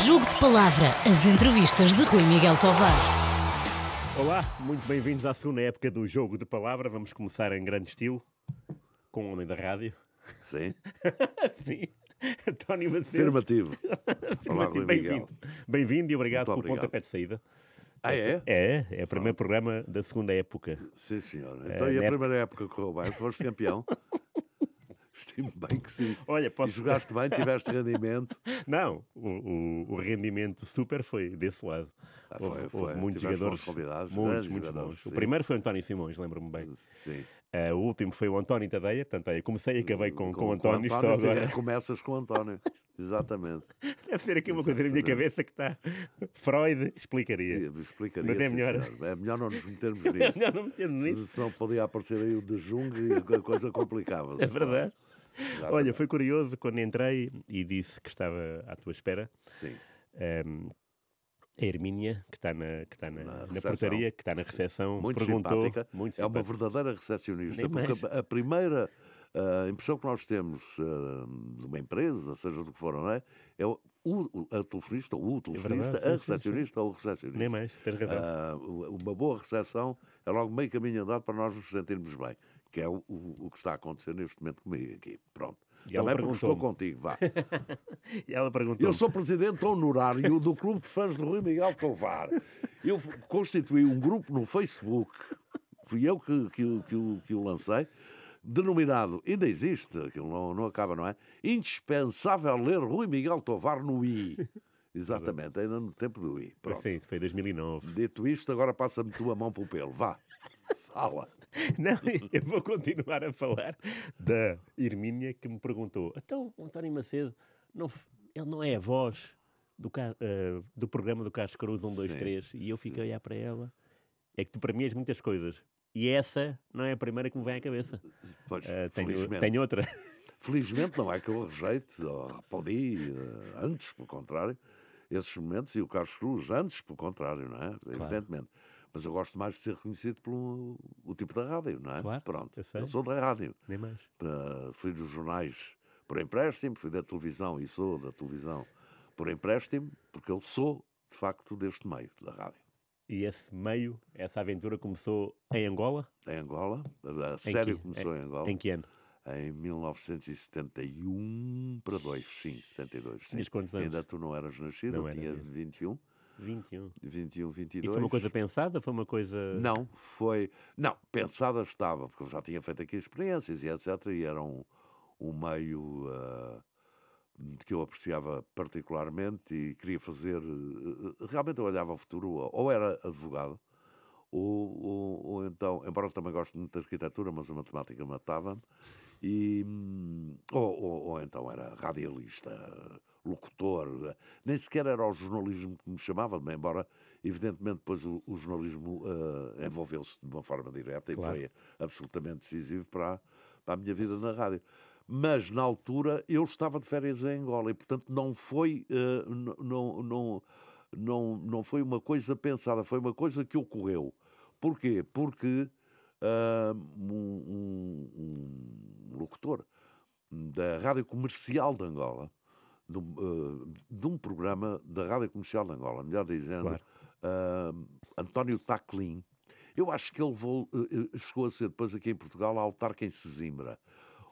Jogo de Palavra, as entrevistas de Rui Miguel Tovar. Olá, muito bem-vindos à segunda época do Jogo de Palavra. Vamos começar em grande estilo, com o homem da rádio. Sim. Sim, António Macedo. Afirmativo. Olá, Rui Miguel. Bem-vindo. Bem-vindo e obrigado Muito pelo obrigado. pontapé de saída. É? É o primeiro programa da segunda época. Sim, senhor. Então, e a primeira época correu bem? Foste campeão? Estimo bem que sim. Olha, E jogaste bem, tiveste rendimento. Não, o rendimento super foi desse lado. Houve muitos Tiveste jogadores, bons convidados, muitos grandes bons. jogadores, O sim. primeiro foi o António Simões, lembro-me bem. Sim. O último foi o António Tadeia, portanto, eu comecei e acabei com o António, só sim, agora. começas com o António. Exatamente. Deve ser aqui uma coisa na minha cabeça que está. Freud explicaria. Explicaria, Mas é sim, melhor. senhor. É melhor não nos metermos É nisso. melhor não meter-me nisso. Senão podia aparecer aí o de Jung e a coisa complicava-se. É verdade. Exatamente. Olha, foi curioso quando entrei e disse que estava à tua espera. Sim. A Hermínia, que está na recepção. portaria, que está na recepção, Muito perguntou. simpática. Muito É uma simpática. verdadeira recepcionista. Nem mais. Porque a primeira impressão que nós temos de uma empresa, seja do que for, não é? É a telefonista, o telefonista, verdade, a sim, sim, recepcionista ou o recepcionista. Nem mais, tens razão. Uma boa recepção é logo meio caminho andado para nós nos sentirmos bem, que é o que está a acontecer neste momento comigo aqui. Pronto. E ela Também porque estou perguntou-me. contigo, vá. E ela perguntou. Eu sou presidente honorário do Clube de Fãs de Rui Miguel Tovar. Eu constituí um grupo no Facebook, fui eu que o lancei, denominado, ainda existe, aquilo não acaba, não é? Indispensável ler Rui Miguel Tovar no I. Exatamente, ainda no tempo do I. Pronto. Sim, foi 2009. Dito isto, agora passa-me tu a mão pelo pelo. Vá, fala. Não, eu vou continuar a falar da Hermínia que me perguntou: então, o António Macedo, ele não é a voz do programa do Carlos Cruz 1, 2, Sim. 3? E eu fiquei a olhar para ela. É que tu para mim és muitas coisas. E essa não é a primeira que me vem à cabeça. Pois, Tenho felizmente. outra. Felizmente não é que eu rejeite ou repudie, antes, pelo contrário, esses momentos, e o Carlos Cruz, antes, pelo contrário, não é? Evidentemente. Mas eu gosto mais de ser reconhecido pelo o tipo da rádio, não é? Claro, Pronto, eu sei. eu sou da rádio. Nem mais. Fui dos jornais por empréstimo, fui da televisão e sou da televisão por empréstimo, porque eu sou, de facto, deste meio, da rádio. E esse meio, essa aventura começou em Angola? Em Angola, a sério começou em Angola. Em que ano? Em 1971 para 2, sim, 72. Sim. Tinhas quantos anos? Ainda tu não eras nascido, Não eu era tinha ainda. 21, 21. 21, 22. E foi uma coisa pensada? Foi uma coisa... Não, foi... Não, pensada estava, porque eu já tinha feito aqui experiências e etc. E era um meio que eu apreciava particularmente e queria fazer... realmente eu olhava ao futuro, ou era advogado, ou então, embora eu também goste muito de arquitetura, mas a matemática matava-me, ou então era radialista, locutor, nem sequer era o jornalismo que me chamava, embora evidentemente depois o jornalismo envolveu-se de uma forma direta e Claro. foi absolutamente decisivo para a minha vida na rádio. Mas na altura eu estava de férias em Angola e portanto não foi não foi uma coisa pensada, foi uma coisa que ocorreu. Porquê? Porque um locutor da Rádio Comercial de Angola, de um programa da Rádio Comercial de Angola, melhor dizendo, Claro. António Taclin, eu acho que ele chegou a ser depois aqui em Portugal a autarca em Sesimbra.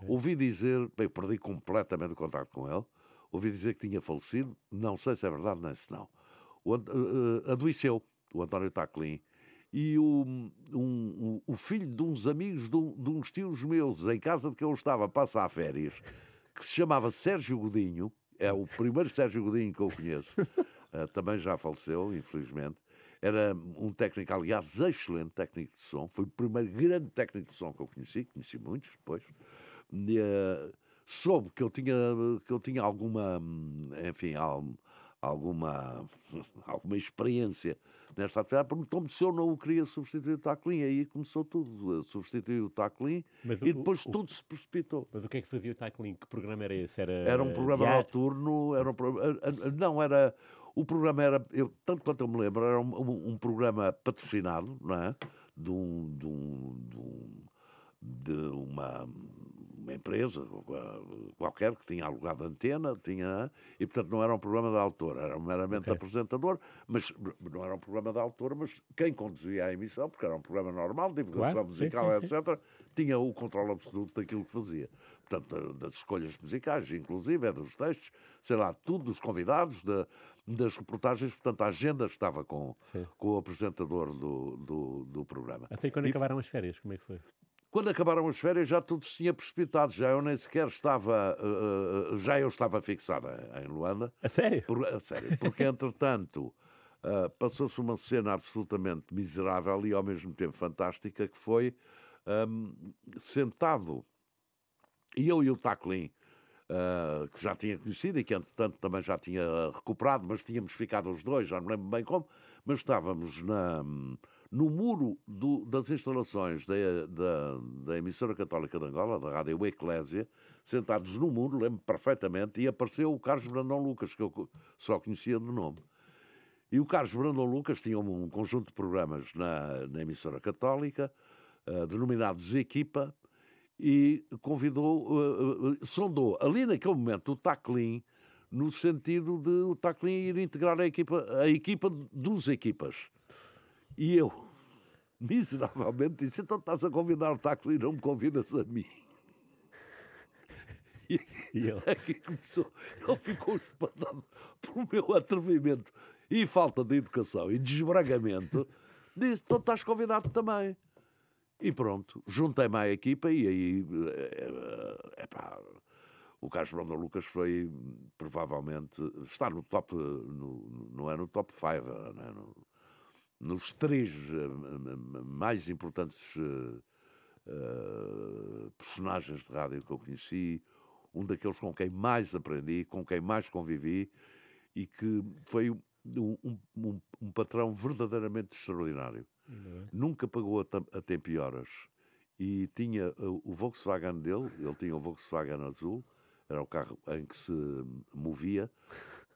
Ouvi dizer, bem, eu perdi completamente o contacto com ele, ouvi dizer que tinha falecido, não sei se é verdade nem se não. Adoeceu, o António Taclin, e o filho de uns amigos de uns tios meus, em casa de que eu estava a passar férias, que se chamava Sérgio Godinho, é o primeiro Sérgio Godinho que eu conheço, também já faleceu, infelizmente. Era um técnico, aliás, excelente técnico de som, foi o primeiro grande técnico de som que eu conheci muitos depois. Soube que eu tinha alguma, enfim, alguma experiência nesta atividade, perguntou-me se eu não o queria substituir o Taclin, aí começou tudo, substituir o Taclin e depois tudo se precipitou. Mas o que é que fazia o Taclin? Que programa era esse? Era um programa noturno, o programa era, tanto quanto eu me lembro, era um programa patrocinado, não é? De uma uma empresa qualquer que tinha alugado a antena, e portanto não era um programa de autor, era meramente apresentador, mas não era um programa de autor, mas quem conduzia a emissão, porque era um programa normal, de divulgação musical, sim. etc., tinha o controle absoluto daquilo que fazia. Portanto, das escolhas musicais, inclusive, dos textos, sei lá, tudo, dos convidados, das reportagens, portanto, a agenda estava com o apresentador do programa. Até quando acabaram as férias, como é que foi? Quando acabaram as férias já tudo se tinha precipitado, já eu nem sequer estava, já eu estava fixado em Luanda. A sério? A sério, porque entretanto passou-se uma cena absolutamente miserável e ao mesmo tempo fantástica, que foi sentado, e eu e o Taclin, que já tinha conhecido e que entretanto também já tinha recuperado, mas tínhamos ficado os dois, já não lembro bem como, mas estávamos no muro das instalações da emissora católica de Angola, da Rádio Eclésia, sentados no muro, lembro perfeitamente, e apareceu o Carlos Brandão Lucas, que eu só conhecia de nome. E o Carlos Brandão Lucas tinha um conjunto de programas na emissora católica, denominados Equipa, e sondou ali naquele momento o Taclin, no sentido de o Taclin ir integrar a equipa dos Equipas. E eu, miseravelmente, disse: então estás a convidar o Taclin, não me convidas a mim. E ele aqui começou, ele ficou espantado pelo meu atrevimento e falta de educação e desbragamento. Disse: então estás convidado também. E pronto, juntei-me à equipa e aí, o Carlos Brandão Lucas foi, provavelmente, está no top, não é no top 5, né? Nos 3 mais importantes personagens de rádio que eu conheci, um daqueles com quem mais aprendi, com quem mais convivi, e que foi um patrão verdadeiramente extraordinário. Nunca pagou a tempo e horas. E tinha o Volkswagen dele, ele tinha o Volkswagen azul, era o carro em que se movia,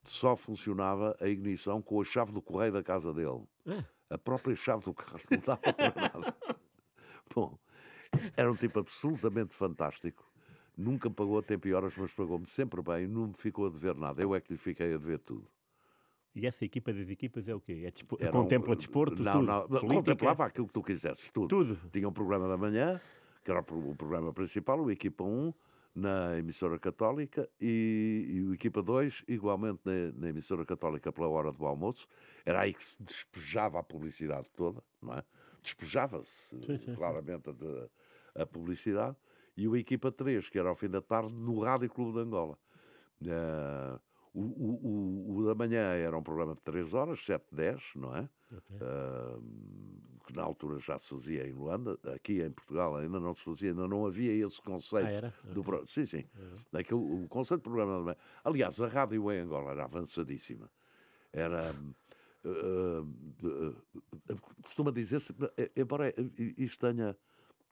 só funcionava a ignição com a chave do correio da casa dele. A própria chave do carro não dava para nada. Bom, era um tipo absolutamente fantástico. Nunca me pagou a tempo e horas, mas pagou-me sempre bem, não me ficou a dever nada. Eu é que lhe fiquei a dever tudo. E essa equipa das equipas é o quê? Contempla desporto? Não. Contemplava aquilo que tu quisesses, tudo. Tinha um programa da manhã, que era o programa principal, o Equipa 1, na emissora católica, e o Equipa 2, igualmente na emissora católica pela hora do almoço. Era aí que se despejava a publicidade toda, não é? Despejava-se claramente a publicidade. E o Equipa 3, que era ao fim da tarde, no Rádio Clube de Angola. O da manhã era um programa de 3 horas, 7-10, não é? Que na altura já se fazia em Luanda, aqui em Portugal ainda não se fazia, ainda não havia esse conceito. Era? Sim. O conceito de programa da manhã. Aliás, a rádio em Angola era avançadíssima. Era. Costuma dizer-se, embora isto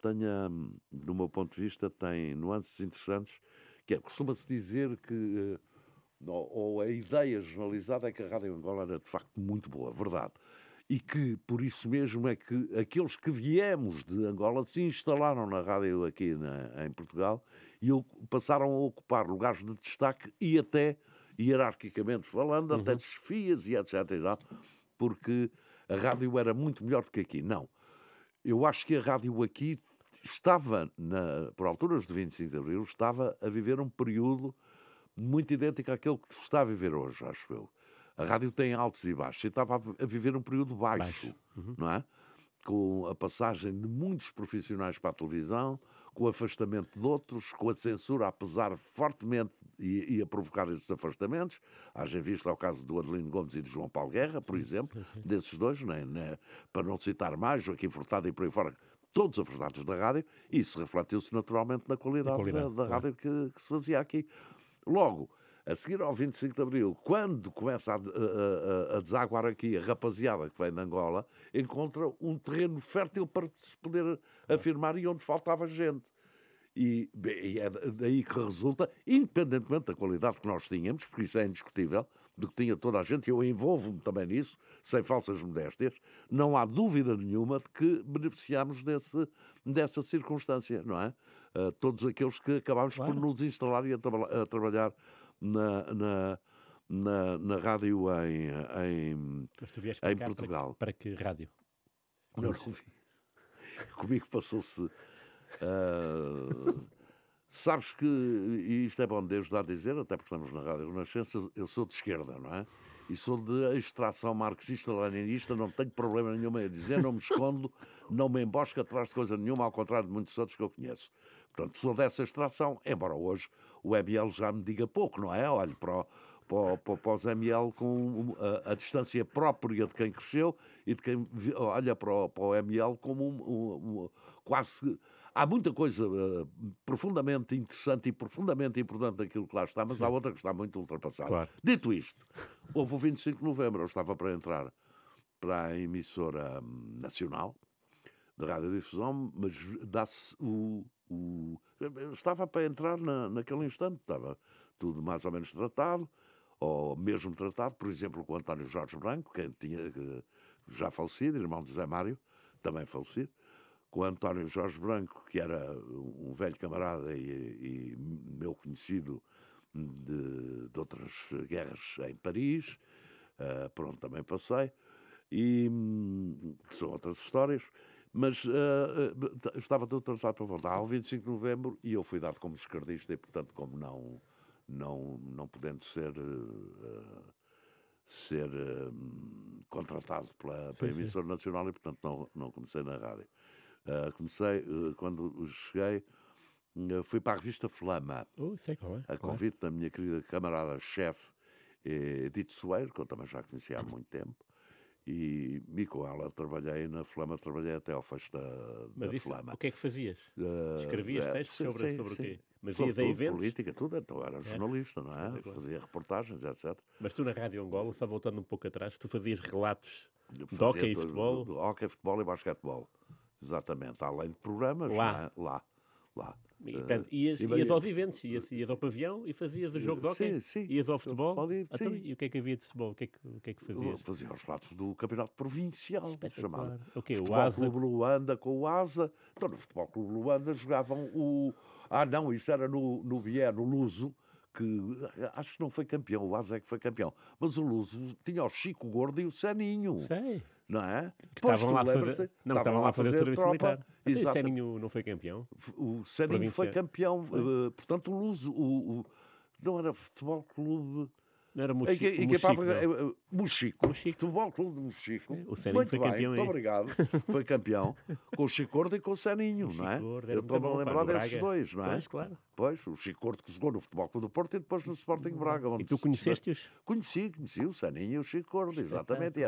tenha, do meu ponto de vista, tem nuances interessantes, que costuma-se dizer que. Ou a ideia generalizada é que a Rádio Angola era de facto muito boa, verdade. E que por isso mesmo é que aqueles que viemos de Angola se instalaram na rádio aqui em Portugal e passaram a ocupar lugares de destaque e até, hierarquicamente falando, até desfias e etc. Porque a rádio era muito melhor do que aqui. Não. Eu acho que a rádio aqui estava, por alturas de 25 de Abril, estava a viver um período muito idêntico àquele que está a viver hoje, acho eu. A rádio tem altos e baixos. E estava a viver um período baixo. Não é? Com a passagem de muitos profissionais para a televisão, com o afastamento de outros, com a censura a pesar fortemente e a provocar esses afastamentos. Haja visto ao caso do Adelino Gomes e do João Paulo Guerra, por exemplo, desses dois, para não citar mais, Joaquim Furtado e por aí fora, todos afastados da rádio, e isso refletiu-se naturalmente na qualidade da rádio que se fazia aqui. Logo, a seguir ao 25 de Abril, quando começa a desaguar aqui a rapaziada que vem de Angola, encontra um terreno fértil para se poder afirmar e onde faltava gente. E é daí que resulta, independentemente da qualidade que nós tínhamos, porque isso é indiscutível, do que tinha toda a gente, eu envolvo-me também nisso, sem falsas modéstias, não há dúvida nenhuma de que beneficiámos dessa circunstância, não é? todos aqueles que acabámos por Claro. nos instalar e a trabalhar na rádio Mas tu vieste em para cá Portugal. para que rádio? Não vi. Comigo passou-se. Sabes que, e isto é bom Deus dar a dizer, até porque estamos na Rádio Renascença, eu sou de esquerda, não é? E sou de extração marxista-leninista, não tenho problema nenhum em dizer, não me escondo, não me embosco atrás de coisa nenhuma, ao contrário de muitos outros que eu conheço. Portanto, sou dessa extração, embora hoje o ML já me diga pouco, não é? Olho para os ML com a distância própria de quem cresceu e de quem olha para o ML como quase... Há muita coisa profundamente interessante e profundamente importante daquilo que lá está, mas há outra que está muito ultrapassada. Claro. Dito isto, houve o 25 de novembro, eu estava para entrar para a emissora nacional de radiodifusão, mas dá-se eu estava para entrar naquele instante, estava tudo mais ou menos tratado, ou mesmo tratado, por exemplo, com o António Jorge Branco, que já falecido, irmão de José Mário, também falecido, com o António Jorge Branco, que era um velho camarada e meu conhecido de outras guerras em Paris, por onde também passei, e que são outras histórias, mas estava tudo tratado para voltar ao 25 de novembro e eu fui dado como esquerdista e, portanto, como não podendo ser contratado pela emissora nacional e, portanto, não comecei na rádio. Comecei, quando cheguei, fui para a revista Flama, Sei qual é. a convite da minha querida camarada-chefe Edith Soeiro, que eu também já conhecia há muito tempo, e com ela trabalhei na Flama, trabalhei até ao fecho da Flama. O que é que fazias? Escrevias textos sobre o quê? Mas Sobre ias a tudo, eventos? política, tudo, então era jornalista, não é? Fazia reportagens, etc. Mas tu na Rádio Angola, só voltando um pouco atrás, tu fazias relatos de Fazia hóquei e futebol? De hóquei, futebol e basquetebol. Exatamente, além de programas, Lá. não é? Lá. E, portanto, ias aos eventos, ias ao pavião e fazias o jogo de hóquei? Sim. Ias ao futebol? Sim. Então, e o que é que havia de futebol? O que é que fazias? Fazia os relatos do campeonato provincial, chamado O quê? O Futebol Asa? Clube Luanda com o Asa. Então, no Futebol Clube Luanda jogavam não, isso era no Bié, no Luso, que acho que não foi campeão, o Asa é que foi campeão. Mas o Luso tinha o Chico Gordo e o Seninho. Sei. Não é? Que estavam lá a fazer o serviço militar. Então, o Seninho não foi campeão? O Seninho foi campeão. Portanto, o Luso, não era Futebol Clube... Não era Mochico. Futebol Clube de Mochico. O Seninho Muito foi bem, campeão. muito obrigado. Foi campeão com o Chico Gordo e com o Seninho, não é? Eu estou-me a lembrar desses dois, não é? Pois, claro. Pois, o Chico Gordo que jogou no Futebol Clube do Porto e depois no Sporting Braga. E tu conheceste-os? Conheci o Seninho e o Chico Gordo, exatamente.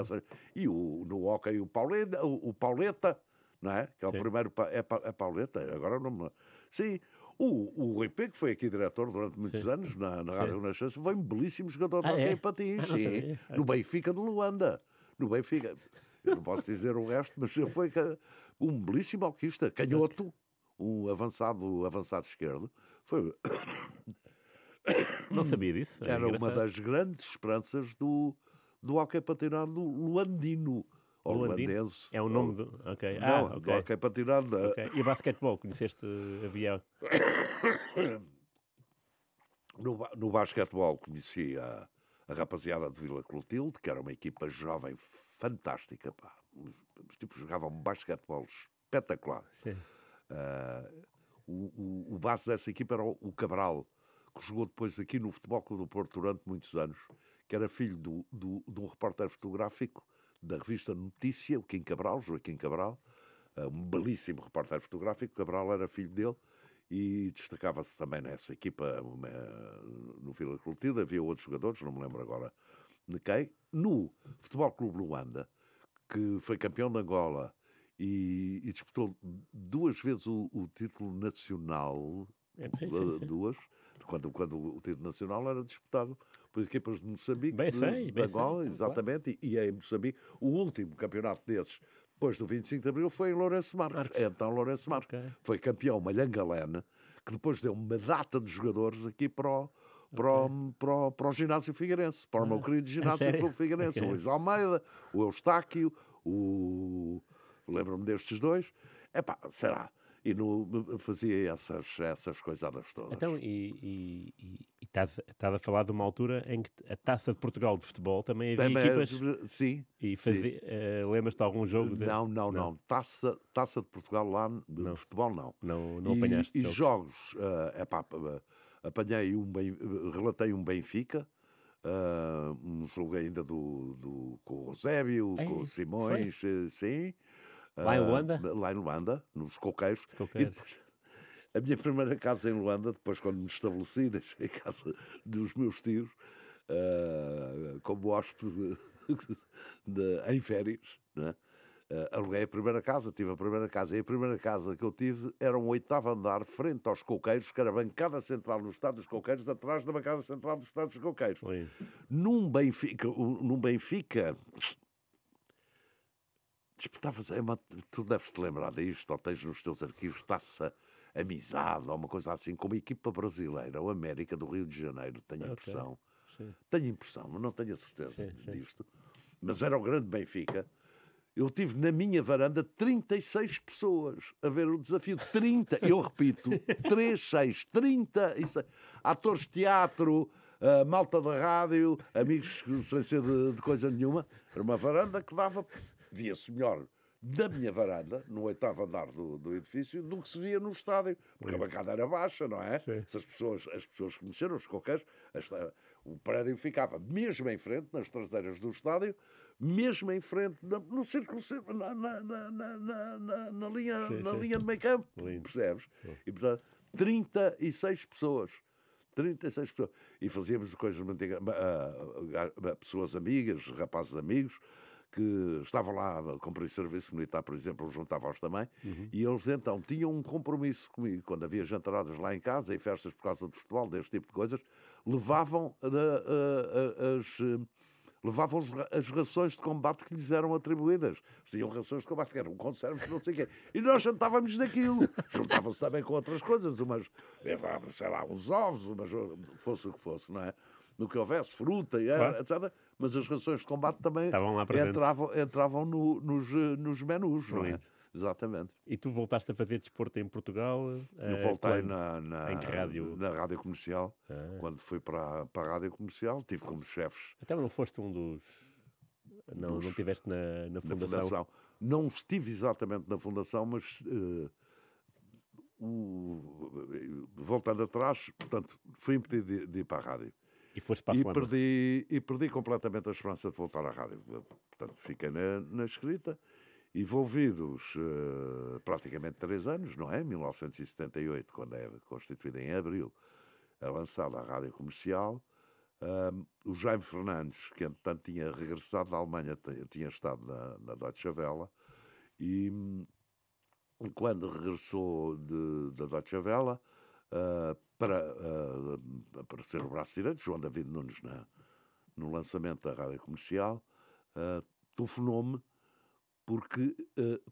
E no hóquei o Pauleta, não é? Que é o primeiro... É Pauleta? Agora não me... Sim. O Rui P, que foi aqui diretor durante muitos anos na Rádio Renascença, foi um belíssimo jogador de hóquei em patins, no Benfica de Luanda. No Benfica. Eu não posso dizer o resto, mas foi um belíssimo alquista, canhoto, um avançado esquerdo. Foi... Não sabia disso. Era uma das grandes esperanças do hóquei patinado luandino. Holandense. É o nome do... Ok. Do hóquei patinado. E o basquetebol? Conheceste? Havia... No basquetebol conheci a rapaziada de Vila Clotilde, que era uma equipa jovem fantástica. Pá. Os tipos jogavam basquetebol espetacular. O base dessa equipa era o Cabral, que jogou depois aqui no Futebol Clube do Porto durante muitos anos, que era filho de um repórter fotográfico da revista Notícia, o Joaquim Cabral, um belíssimo repórter fotográfico. Cabral era filho dele e destacava-se também nessa equipa no Vila Clotilde. Havia outros jogadores, não me lembro agora de quem. No Futebol Clube Luanda, que foi campeão de Angola e disputou 2 vezes o título nacional, duas, quando o título nacional era disputado por equipas de Moçambique, de Angola, exatamente, e em Moçambique. O último campeonato desses, depois do 25 de Abril, foi em Lourenço Marques. Então Lourenço Marques foi campeão Malhangalene, que depois deu uma data de jogadores aqui para o ginásio Figueirense, para o meu querido ginásio Clube Figueirense. O Luís Almeida, o Eustáquio, lembro-me destes dois. Será? E fazia essas coisadas todas. Então, estás a falar de uma altura em que a Taça de Portugal de futebol também havia equipas. Sim. E lembras-te de algum jogo? Não. Taça de Portugal lá, de futebol, não. Não apanhaste e jogos, relatei um Benfica, um jogo ainda com o Eusébio, com o Simões, sim. Lá em Luanda? Lá em Luanda, nos Coqueiros. E depois, a minha primeira casa em Luanda, depois quando me estabeleci, deixei a casa dos meus tios, como hóspede em férias, né? Aluguei a primeira casa, tive a primeira casa, e a primeira casa que eu tive era um 8º andar frente aos Coqueiros, que era a bancada central do Estado dos Coqueiros, atrás da bancada central do Estado dos Coqueiros. Oi. Num Benfica disputava-se, tu deves-te lembrar disto, ou tens nos teus arquivos, Taça Amizade, ou uma coisa assim, como a equipa brasileira, o América do Rio de Janeiro, tenho impressão. Tenho impressão, mas não tenho a certeza disto. Mas era o grande Benfica. Eu tive na minha varanda 36 pessoas a ver o desafio. 30, eu repito, 36. Atores de teatro, malta da rádio, amigos sem ser de coisa nenhuma. Era uma varanda que via-se melhor da minha varanda, no 8º andar do edifício, do que se via no estádio. Porque a bancada era baixa, não é? Se as pessoas conheceram os Coqueiros, o prédio ficava mesmo em frente, nas traseiras do estádio, mesmo em frente, no círculo, na linha de meio campo, percebes? E, portanto, 36 pessoas. 36 pessoas. E fazíamos coisas muito pessoas amigas, rapazes amigos, que estavam lá a cumprir serviço militar, por exemplo, juntava-os também, e eles então tinham um compromisso comigo, quando havia jantaradas lá em casa e festas por causa de futebol, deste tipo de coisas, levavam as rações de combate que lhes eram atribuídas. Tinham rações de combate que eram conservas, não sei o quê. E nós jantávamos daquilo. Juntavam-se também com outras coisas, sei lá, uns ovos, fosse o que fosse, não é? No que houvesse, fruta, etc. Mas as rações de combate também entravam nos menus, não é? Exatamente. E tu voltaste a fazer desporto em Portugal? Eu voltei em que rádio? Na Rádio Comercial. Quando fui para a Rádio Comercial, tive como chefes. Até não foste um dos... Não estiveste na Fundação? Não estive exatamente na Fundação, mas... voltando atrás, portanto, fui impedido de ir para a rádio. E foste para a Flandres? Perdi completamente a esperança de voltar à rádio. Portanto, fiquei na escrita, envolvidos praticamente 3 anos, não é? 1978, quando é constituída em abril, é lançada a Rádio Comercial. O Jaime Fernandes, que entretanto tinha regressado da Alemanha, tinha estado na Deutsche Welle, e quando regressou da Deutsche Welle, para ser o braço direito, João David Nunes, no lançamento da Rádio Comercial, telefonou-me, porque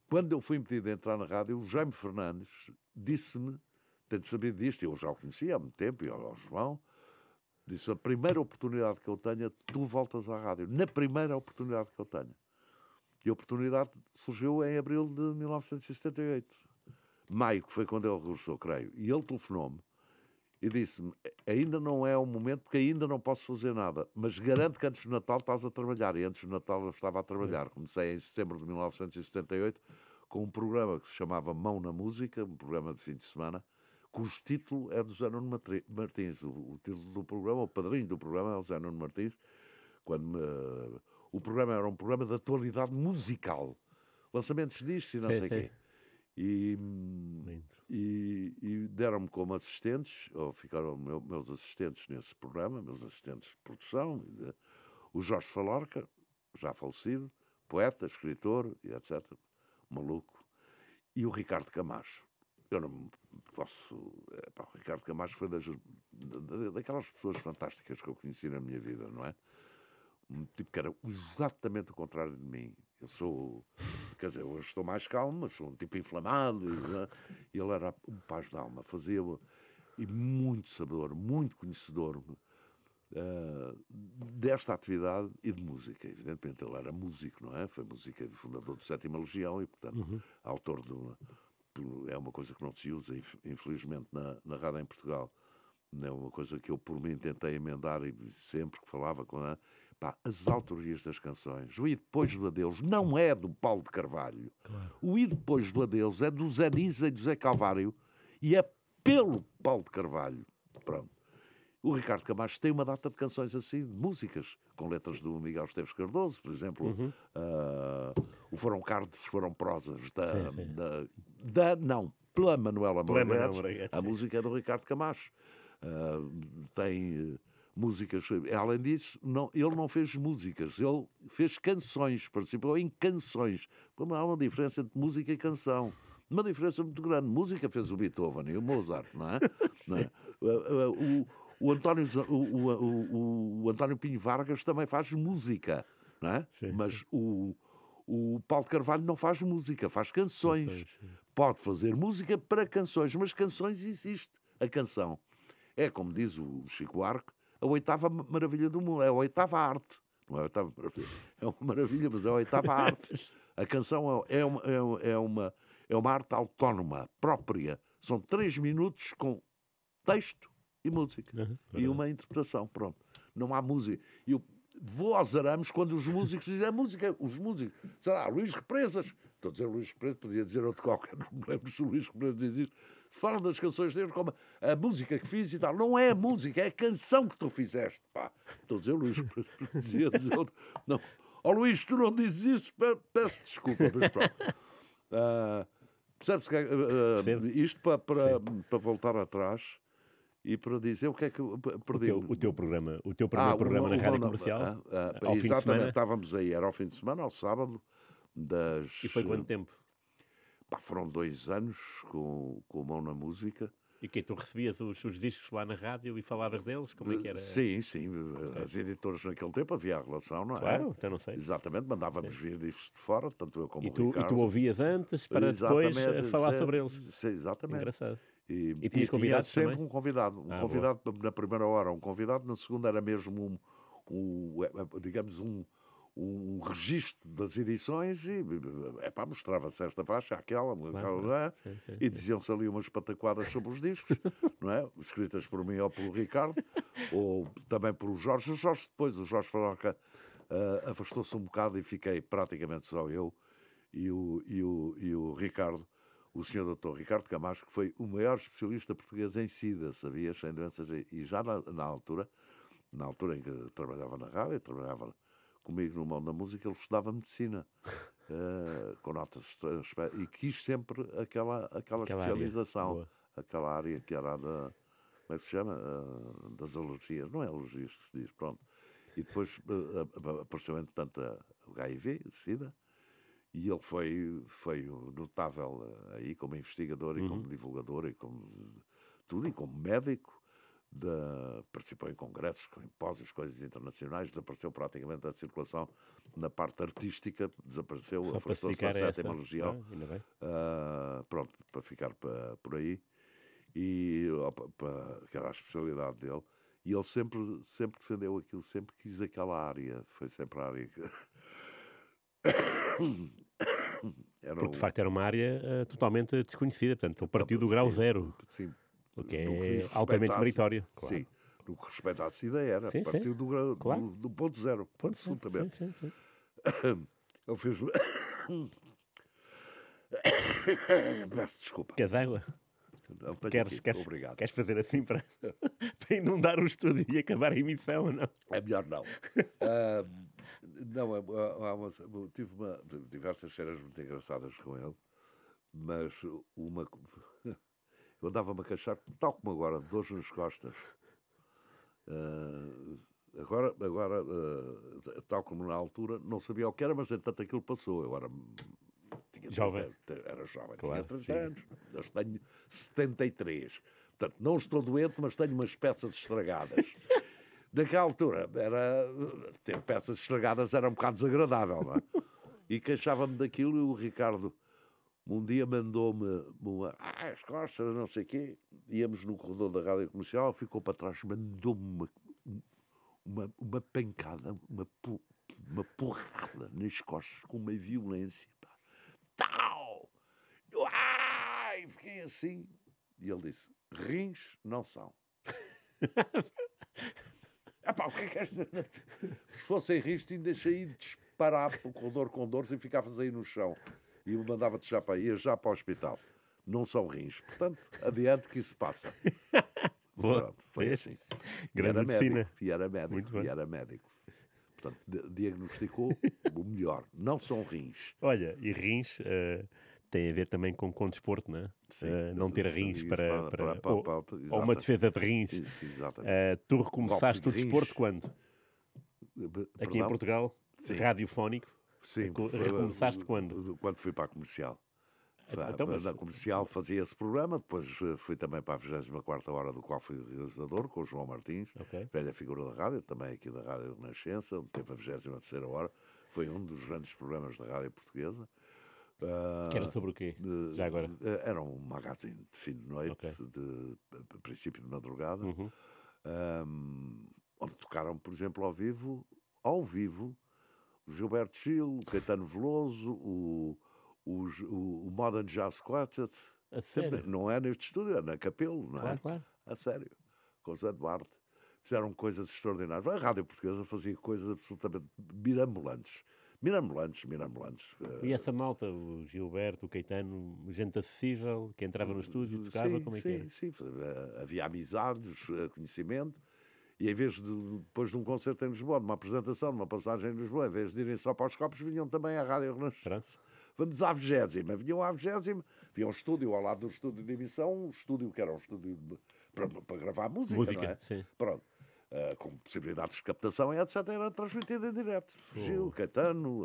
quando eu fui impedido de entrar na rádio, o Jaime Fernandes disse-me, tendo sabido disto, eu já o conhecia há muito tempo, e ao João, disse: a primeira oportunidade que eu tenho, tu voltas à rádio. Na primeira oportunidade que eu tenho. E a oportunidade surgiu em abril de 1978. Maio, que foi quando ele regressou, creio. E ele telefonou-me e disse-me: ainda não é o momento, porque ainda não posso fazer nada, mas garanto que antes do Natal estás a trabalhar. E antes do Natal eu estava a trabalhar. Comecei em setembro de 1978 com um programa que se chamava Mão na Música, um programa de fim de semana, cujo título é do Zé Nuno Martins. O título do programa, o padrinho do programa é o Zé Nuno Martins. O programa era um programa de atualidade musical. Lançamentos discos e não sei o quê. E deram-me como assistentes, ou ficaram meus assistentes nesse programa, meus assistentes de produção, o Jorge Falorca, já falecido, poeta, escritor, e etc., maluco, e o Ricardo Camacho. Eu não posso... o Ricardo Camacho foi daquelas pessoas fantásticas que eu conheci na minha vida, não é? Um tipo que era exatamente o contrário de mim. Eu sou... Quer dizer, hoje estou mais calmo, mas sou um tipo inflamado. E ele era um paz de alma. Fazia... E muito sabedor, muito conhecedor desta atividade e de música. Evidentemente, ele era músico, não é? Foi músico fundador do 7ª Legião e, portanto, autor é uma coisa que não se usa, infelizmente, na rádio em Portugal. É uma coisa que eu, por mim, tentei emendar e sempre que falava com ela. Pá, as autorias das canções. O E Depois do Adeus não é do Paulo de Carvalho. Claro. O E Depois do Adeus é do Zé Nisa e do Zé Calvário e é pelo Paulo de Carvalho. Pronto. O Ricardo Camacho tem uma data de canções assim, de músicas, com letras do Miguel Esteves Cardoso, por exemplo. O Foram Cardos, Foram Prosas, pela Manuela Moraguetes. A música é do Ricardo Camacho. Tem músicas. Além disso, ele não fez músicas, ele fez canções, participou em canções. Como há uma diferença entre música e canção. Uma diferença muito grande. Música fez o Beethoven e o Mozart, não é? Não é? O António Pinho Vargas também faz música, não é? Sim, mas o Paulo de Carvalho não faz música, faz canções. Pode fazer música para canções, mas canções existe. A canção é, como diz o Chico Buarque, a oitava maravilha do mundo, é a oitava arte. Não é a oitava maravilha, é uma maravilha, mas é a oitava arte. A canção é uma arte autónoma, própria. São 3 minutos com texto e música. E uma interpretação, pronto. Não há música. Eu vou aos arames quando os músicos dizem a música, os músicos, sei lá, Luís Represas. Estou a dizer Luís Represas, podia dizer outro qualquer, não me lembro se o Luís Represas diz isto. Falam das canções dele como a música que fiz e tal. Não é a música, é a canção que tu fizeste, pá. Estou a dizer Luís Represas, dizia outro. Não. Ó Luís, tu não dizes isso, peço desculpa, mas pronto. Percebes que isto para voltar atrás e para dizer o que é que eu perdi. O teu primeiro programa na rádio comercial, ao fim de semana. Estávamos aí, era ao fim de semana, ao sábado. E foi quanto tempo? Pá, foram 2 anos com Mão na Música. E que tu recebias os discos lá na rádio e falavas deles? Como é que era? Sim. As editoras naquele tempo havia a relação, não é? Claro, então não sei. Exatamente, mandávamos vir discos de fora, tanto eu como o Ricardo. E tu ouvias antes para depois falar sobre eles? Sim, exatamente. Engraçado. E tinhas convidados sempre também? um convidado. Um convidado na primeira hora, um convidado, na segunda era mesmo digamos, um registro das edições e mostrava-se esta faixa, aquela, e diziam-se ali umas pataquadas sobre os discos, não é? Escritas por mim ou pelo Ricardo, ou também por o Jorge. O Jorge Faroca afastou-se um bocado e fiquei praticamente só eu e o Ricardo, o senhor Dr. Ricardo Camacho, que foi o maior especialista português em SIDA, sabias? Sem doenças, e já na altura em que trabalhava na rádio, trabalhava comigo no mundo da música, ele estudava medicina, com notas e quis sempre aquela especialização, aquela área que era como é que se chama? Das alergias, não é alergias que se diz, pronto. E depois apareceu, entretanto, o HIV, o SIDA, e ele foi notável aí como investigador e como divulgador e como tudo, e como médico. Participou em congressos, em simpósios, coisas internacionais, desapareceu praticamente da circulação na parte artística, afastou-se da 7ª Legião, pronto, para ficar por aí, e que era a especialidade dele, e ele sempre defendeu aquilo, sempre quis aquela área, foi sempre a área que... Porque de facto era uma área totalmente desconhecida, portanto ele partiu do grau zero. Sim. O que é altamente meritório. Claro. Sim, no que respeita à SIDA era, partiu do ponto zero, absolutamente. Sim. Ele fez... Peço desculpa. Queres água? Não, obrigado. Queres fazer assim para inundar o estúdio e acabar a emissão ou não? É melhor não. Tive diversas cenas muito engraçadas com ele, mas eu andava-me a queixar, tal como agora, de dores nas costas. Agora, tal como na altura, não sabia o que era, mas entanto aquilo passou. Eu era jovem. Era jovem, claro, tinha 30 anos. Eu tenho 73. Portanto, não estou doente, mas tenho umas peças estragadas. Naquela altura, ter peças estragadas era um bocado desagradável, não é? E queixava-me daquilo, e o Ricardo um dia mandou-me as costas, não sei o quê. Íamos no corredor da rádio comercial, ficou para trás, mandou-me uma pancada, uma porrada nas costas, com uma violência. Tal! fiquei assim. E ele disse, rins não são. Epá, o que é que queres dizer? Se fossem rins, ainda deixei de disparar pelo corredor com dores e ficavas aí no chão. E me mandava-te já para ir já para o hospital. Não são rins. Portanto, adiante que isso passa. Boa. Pronto, foi assim. Grande medicina. E era médico. Muito bem. E era médico. Portanto, diagnosticou o melhor. Não são rins. Olha, e rins tem a ver também com desporto, não é? Sim. Não ter rins Para- ou uma defesa de rins. Exatamente. Tu recomeçaste Golpe o de rins. desporto quando? Aqui em Perdão? Portugal? Sim. Radiofónico? Sim. Recomeçaste quando? Quando fui para a comercial. Então, mas- Na comercial fazia esse programa, depois fui também para a 24ª hora, do qual fui realizador, com o João Martins, Ok. velha figura da rádio, também aqui da Rádio Renascença, onde teve a 23ª hora. Foi um dos grandes programas da rádio portuguesa. Que era sobre o quê? Já agora? Era um magazine de fim de noite, Ok. de princípio de madrugada, Uhum. onde tocaram, por exemplo, ao vivo, o Gilberto Gil, o Caetano Veloso, o Modern Jazz Quartet. A sério? Não é neste estúdio, é na Capelo, não é? Claro, claro. A sério. Com o Zé Duarte. Fizeram coisas extraordinárias. A rádio portuguesa fazia coisas absolutamente mirabolantes. Mirabolantes. E essa malta, o Gilberto, o Caetano, gente acessível, que entrava no estúdio, tocava, Sim, como é que era? sim. Havia amizades, conhecimento. E em vez de, depois de um concerto em Lisboa, de uma apresentação, de uma passagem em Lisboa, em vez de irem só para os copos, vinham também à Rádio Renascença. Pronto. Vamos à 20ª. Vinham à 20ª, havia um estúdio ao lado do estúdio de emissão, um estúdio que era um estúdio para gravar música, não é? Sim. Pronto. Com possibilidades de captação e etc. Era transmitido em direto. Gil, Caetano,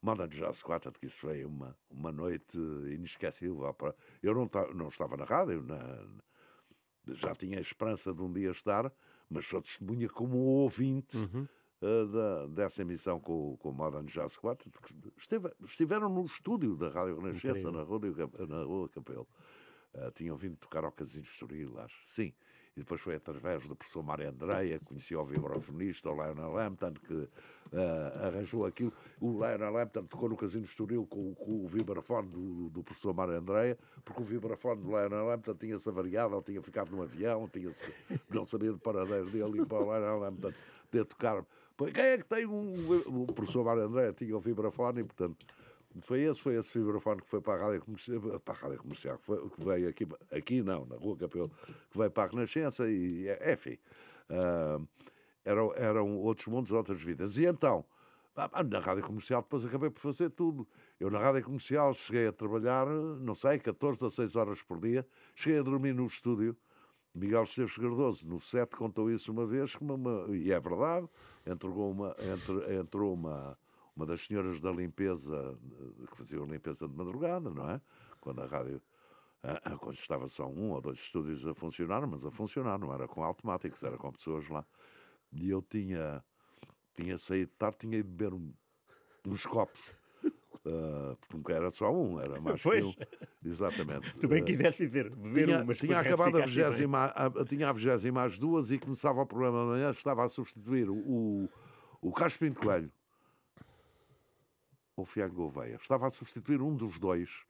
Modern Jazz Quartet, que isso foi uma noite inesquecível. Eu não estava na rádio, já tinha a esperança de um dia estar, mas sou testemunha como ouvinte dessa emissão com o Modern Jazz Quartet. Estiveram no estúdio da Rádio Renascença, na Rua Capelo. Tinham vindo tocar ao Casino Estoril, acho. Sim. E depois foi através do professor Mário Andreia, que conhecia o vibrafonista, o Lionel Hampton, que arranjou aquilo. O Lionel Hampton tocou no Casino Estoril com o vibrafone do professor Mário Andreia, porque o vibrafone do Lionel Hampton tinha-se avariado, ele tinha ficado no avião, não sabia de paradeiro dele, e para o Lionel Hampton de tocar. Quem é que tem o professor Mário Andreia tinha o vibrafone, e portanto... Foi esse vibrafone que foi para a Rádio Comercial, que veio aqui não, na Rua Capelo, que veio para a Renascença e, enfim, eram outros mundos, outras vidas. E então, na Rádio Comercial depois acabei por fazer tudo. Eu na Rádio Comercial cheguei a trabalhar, não sei, 14 a 6 horas por dia, cheguei a dormir no estúdio. Miguel Esteves Cardoso, no set, contou isso uma vez, e é verdade, entrou uma das senhoras da limpeza, que faziam limpeza de madrugada, não é? Quando a rádio, quando estava só um ou dois estúdios a funcionar, mas a funcionar, não era com automáticos, era com pessoas lá. E eu tinha saído tarde, tinha ido beber uns copos, porque nunca era só um, era mais que um. Exatamente. Tu bem quiseste dizer, beber umas tinha depois acabado retificaste, tinha a 20ª às 2 e começava o programa da manhã, estava a substituir o Carlos Pinto Coelho, o Fialho Gouveia. Estava a substituir um dos dois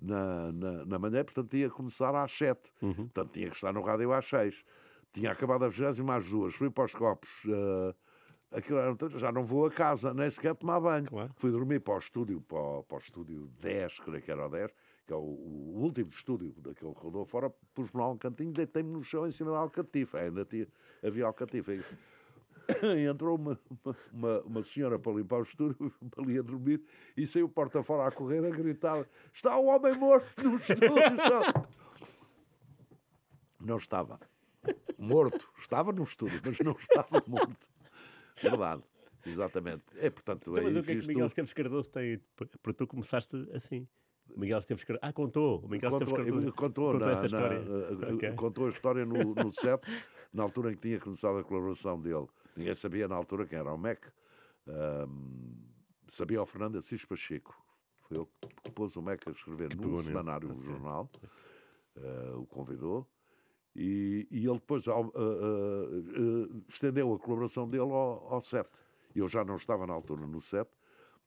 na manhã, portanto ia começar às 7. Portanto tinha que estar no rádio às 6. Tinha acabado a 20ª às 2. Fui para os copos. Já não vou a casa, nem sequer tomar banho. Claro. Fui dormir para o estúdio, para o estúdio 10, creio que era o 10, que é o último estúdio daquele corredor fora. Pus-me lá um cantinho, deitei-me no chão em cima da alcatifa. Havia alcatifa. E entrou uma senhora para limpar o estúdio, para ali a dormir, e saiu porta fora a correr, a gritar: está o homem morto no estúdio! Não estava. Morto. Estava no estúdio, mas não estava morto. Verdade. Exatamente. Portanto, Então, mas aí o que é que fiz Miguel tudo. Esteves Cardoso tem? Porque tu começaste assim. Miguel Esteves Cardoso. contou. O Miguel Esteves Cardoso Contou essa história. Ok. contou a história no set, na altura em que tinha começado a colaboração dele. Ninguém sabia na altura quem era o Mac. Sabia o Fernando Assis Pacheco. Foi ele que pôs o Mac a escrever no semanário do jornal. O convidou. E ele depois estendeu a colaboração dele ao set. Eu já não estava na altura no set,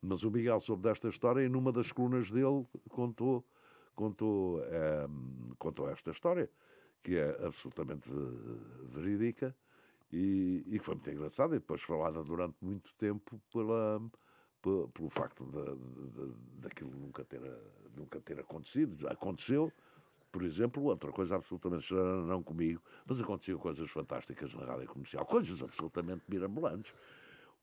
mas o Miguel soube desta história e numa das colunas dele contou contou esta história, que é absolutamente verídica e que foi muito engraçada, e depois falada durante muito tempo pelo facto daquilo nunca ter acontecido. Aconteceu, por exemplo, outra coisa absolutamente estranha, não comigo, mas aconteciam coisas fantásticas na rádio comercial, coisas absolutamente mirabolantes.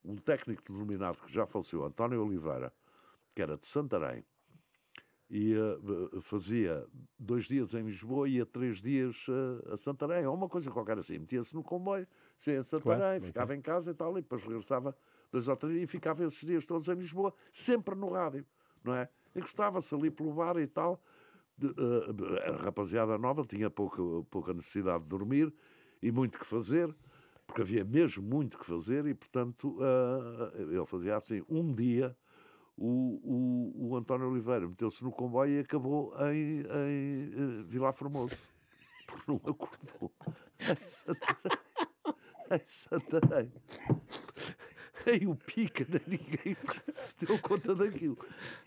Um técnico denominado que já faleceu, António Oliveira, que era de Santarém, e fazia 2 dias em Lisboa e ia 3 dias a Santarém, ou uma coisa qualquer assim. Metia-se no comboio, saía em Santarém, claro, ficava em casa e tal, e depois regressava 2 ou 3 dias e ficava esses dias todos em Lisboa, sempre no rádio, não é? Encostava-se ali pelo bar e tal. Era rapaziada nova, tinha pouca necessidade de dormir e muito que fazer, porque havia mesmo muito que fazer, e portanto ele fazia assim um dia. O António Oliveira meteu-se no comboio e acabou em Vilar Formoso, porque não acordou em Santarém. Nem o pica, nem ninguém se deu conta daquilo.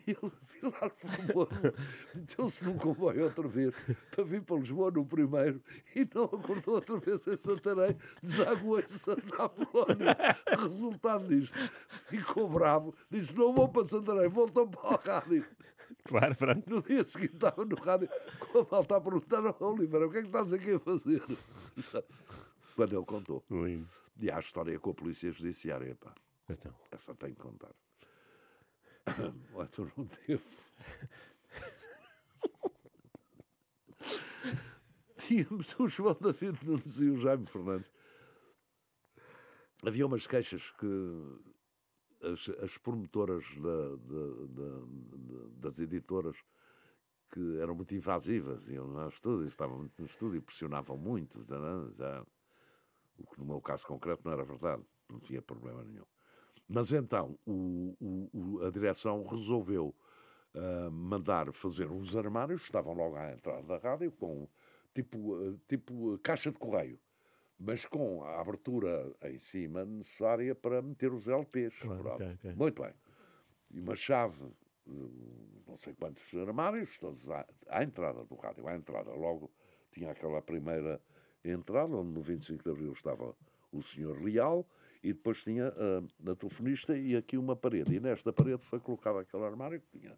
E ele, Vilar Formoso, meteu-se no comboio outra vez para vir para Lisboa no primeiro e não acordou outra vez em Santarém, desaguou em Santa Apolónia. Resultado disto, ficou bravo, disse: não vou para Santarém, voltou para o rádio. Claro, pronto. No dia seguinte estava no rádio com a malta a perguntar: Oliveira, o que é que estás aqui a fazer? Quando ele contou. Lindo. E há a história com a polícia judiciária, pá. Então. Essa tenho que contar. O ator não teve. Tínhamos o João David Nunes e o Jaime Fernandes. Havia umas queixas que as promotoras das editoras, que eram muito invasivas, iam no estúdio, estavam muito no estúdio e pressionavam muito. O que no meu caso concreto não era verdade, não tinha problema nenhum. Mas então a direção resolveu mandar fazer uns armários, estavam logo à entrada da rádio, com tipo caixa de correio, mas com a abertura em cima necessária para meter os LPs. Claro, okay. Muito bem. E uma chave, não sei quantos armários, todos à entrada do rádio, à entrada. Logo tinha aquela primeira entrada, onde no 25 de Abril estava o Senhor Leal, e depois tinha a telefonista e aqui uma parede. E nesta parede foi colocado aquele armário que tinha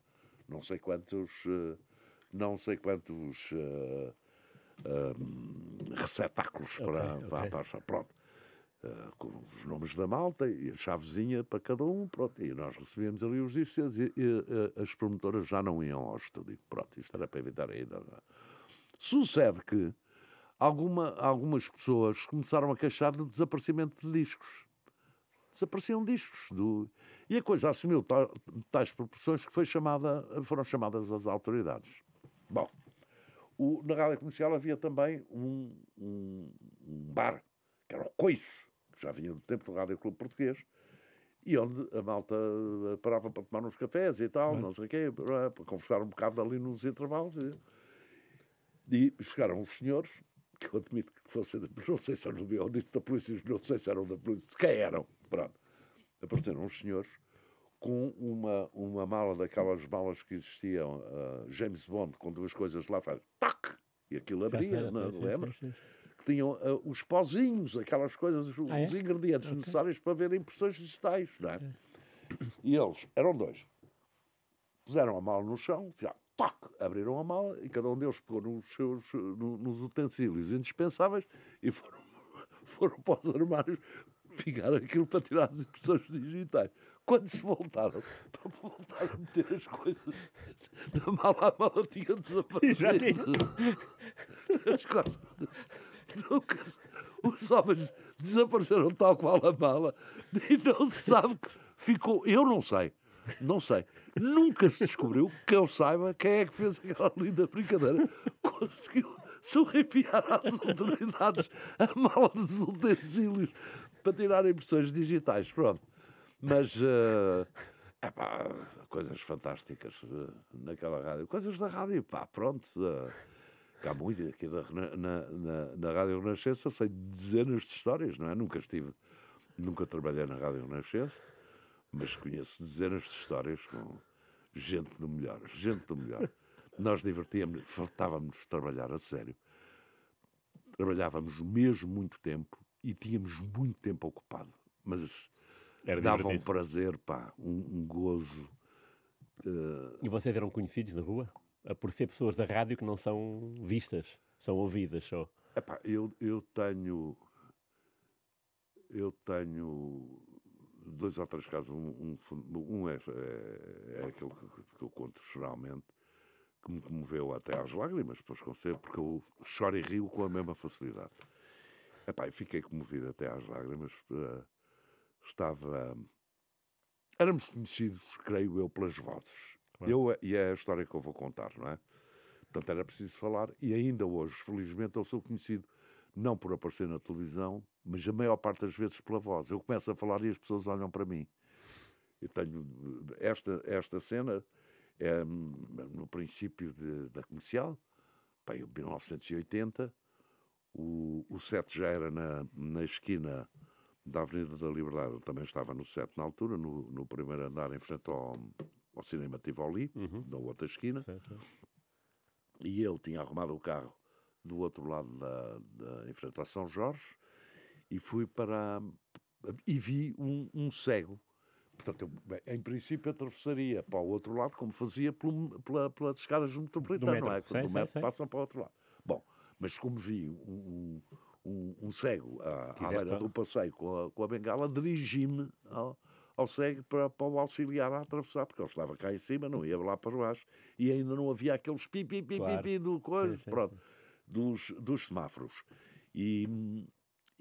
não sei quantos receptáculos para pronto. Com os nomes da malta e a chavezinha para cada um, pronto. E nós recebíamos ali os discos e as promotoras já não iam ao estúdio. Pronto, isto era para evitar a ida. Sucede que algumas pessoas começaram a queixar do desaparecimento de discos. Desapareciam discos. E a coisa assumiu tais proporções que foram chamadas as autoridades. Bom, na rádio comercial havia também um bar, que era o Coice, que já vinha do tempo do Rádio Clube Português, e onde a malta parava para tomar uns cafés e tal, não sei o quê, para conversar um bocado ali nos intervalos. E chegaram os senhores, que eu admito que fossem, não sei se eram eu disse da polícia, não sei se eram da polícia, quem eram, pronto. Apareceram os senhores com uma mala daquelas malas que existiam, James Bond, com 2 coisas lá, faz tac, e aquilo abria, lembra? Que tinham os pozinhos, aquelas coisas, os ingredientes necessários para ver impressões digitais, não é? E eles, eram 2, puseram a mala no chão, toc, abriram a mala e cada um deles pegou nos utensílios indispensáveis e foram para os armários pegar aquilo para tirar as impressões digitais. Quando se voltaram, para voltar a meter as coisas na mala, a mala tinha desaparecido. As coisas nunca... Os homens desapareceram tal qual a mala e não se sabe que ficou... Eu não sei. Nunca se descobriu, que eu saiba, quem é que fez aquela linda brincadeira. Conseguiu surrepiar às autoridades a mala dos utensílios para tirar impressões digitais. Pronto. Mas, coisas fantásticas naquela rádio. Coisas da rádio, pronto. Há muito aqui na Rádio Renascença, sei dezenas de histórias, não é? Nunca trabalhei na Rádio Renascença, mas conheço dezenas de histórias com gente do melhor. Nós divertíamos, faltávamos de trabalhar a sério. Trabalhávamos mesmo muito tempo e tínhamos muito tempo ocupado. Mas Era dava um divertido. prazer, pá, um gozo. E vocês eram conhecidos na rua? Por ser pessoas da rádio que não são vistas, são ouvidas só. Epá, eu tenho 2 ou 3 casos. Um é aquele que eu conto geralmente, que me comoveu até às lágrimas, depois concedo, porque eu choro e rio com a mesma facilidade. Epá, eu fiquei comovido até às lágrimas. Éramos conhecidos, creio eu, pelas vozes. Claro. E é a história que eu vou contar, não é? Portanto, era preciso falar, e ainda hoje, felizmente, eu sou conhecido não por aparecer na televisão, mas a maior parte das vezes pela voz. Eu começo a falar e as pessoas olham para mim. Eu tenho esta cena é no princípio da comercial, bem, em 1980. O set já era na esquina da Avenida da Liberdade. Eu também estava no set na altura, no primeiro andar, em frente ao Cinema Tivoli, na outra esquina. Sim, sim. E eu tinha arrumado o carro do outro lado em frente a São Jorge, e fui e vi um cego. Portanto, em princípio, atravessaria para o outro lado, como fazia pelas escadas do metropolitano, não é? Quando do metro passam para o outro lado. Bom, mas como vi um cego à beira do passeio com a bengala, dirigi-me ao cego para o auxiliar a atravessar, porque ele estava cá em cima, não ia lá para baixo, e ainda não havia aqueles pi do coisa, Sim, sim, pronto, dos semáforos. E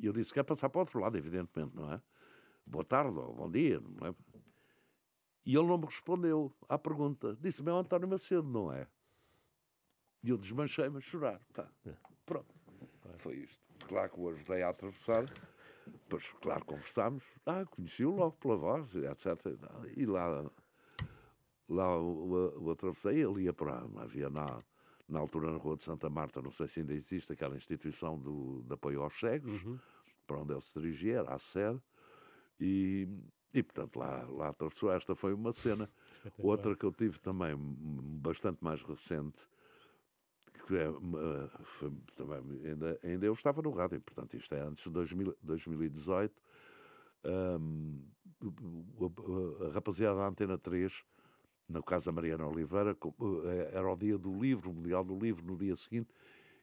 eu disse, quer passar para o outro lado, evidentemente, não é? Boa tarde, ou bom dia, não é? E ele não me respondeu à pergunta. Disse-me, é o António Macedo, não é? E eu desmanchei-me a chorar. Tá. Pronto. Foi isto. Claro que o ajudei a atravessar. Depois, claro, conversámos. Conheci-o logo pela voz, etc. E lá o atravessei. Ele ia para... Havia na altura na Rua de Santa Marta, não sei se ainda existe, aquela instituição de apoio aos cegos, para onde ele se dirigia, era a sede. E portanto, lá atravessou. Esta foi uma cena. Outra que eu tive também, bastante mais recente, que foi também, ainda eu estava no rádio, portanto, isto é antes de 2018. A rapaziada da Antena 3, na casa da Mariana Oliveira, era o dia do livro, o Mundial do Livro, no dia seguinte,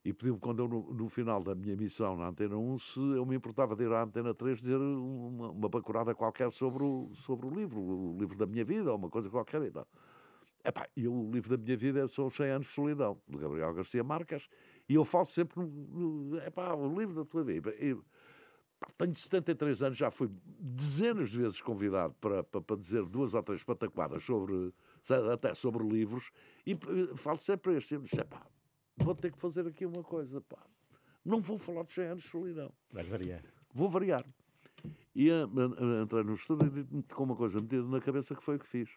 e pediu-me, quando eu, no final da minha emissão na Antena 1, se eu me importava de ir à Antena 3 dizer uma bacurada qualquer sobre o livro, o livro da minha vida, ou uma coisa qualquer. E tal. O livro da minha vida são os 100 anos de solidão, de Gabriel Garcia Marques, e eu falo sempre o livro da tua vida. Tenho 73 anos, já fui dezenas de vezes convidado para dizer 2 ou 3 pataquadas até sobre livros, e falo sempre este. Eu disse, vou ter que fazer aqui uma coisa, não vou falar de 100 anos de solidão. Vais variar. Vou variar. E entrei no estúdio e disse-me com uma coisa metida na cabeça, que foi o que fiz.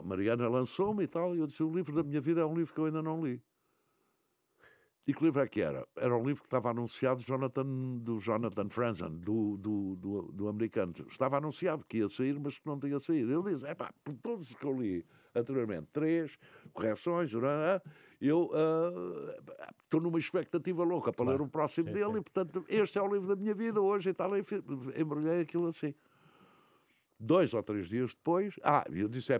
Mariana lançou-me e tal, e eu disse, o livro da minha vida é um livro que eu ainda não li. E que livro é que era? Era um livro que estava anunciado do Jonathan Franzen, do americano. Estava anunciado que ia sair, mas que não tinha saído. Eu disse, por todos os que eu li anteriormente, 3 correções, eu estou numa expectativa louca para ler o próximo dele, e portanto este é o livro da minha vida hoje, e tal, embrulhei aquilo assim. 2 ou 3 dias depois, eu disse,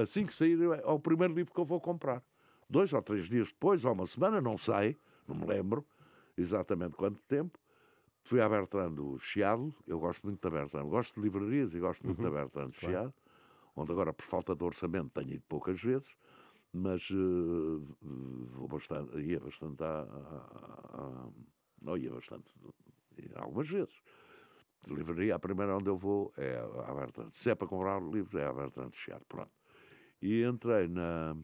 assim que sair é o primeiro livro que eu vou comprar. 2 ou 3 dias depois, ou uma semana, não sei, não me lembro exatamente quanto tempo, fui à Bertrand do Chiado. Eu gosto muito da Bertrand, gosto de livrarias e gosto muito da Bertrand do Chiado, onde agora, por falta de orçamento, tenho ido poucas vezes, mas ia bastante algumas vezes. De livraria, a primeira onde eu vou é a Bertrand. Se é para comprar livros, é a Bertrand do Chiado, pronto. E entrei na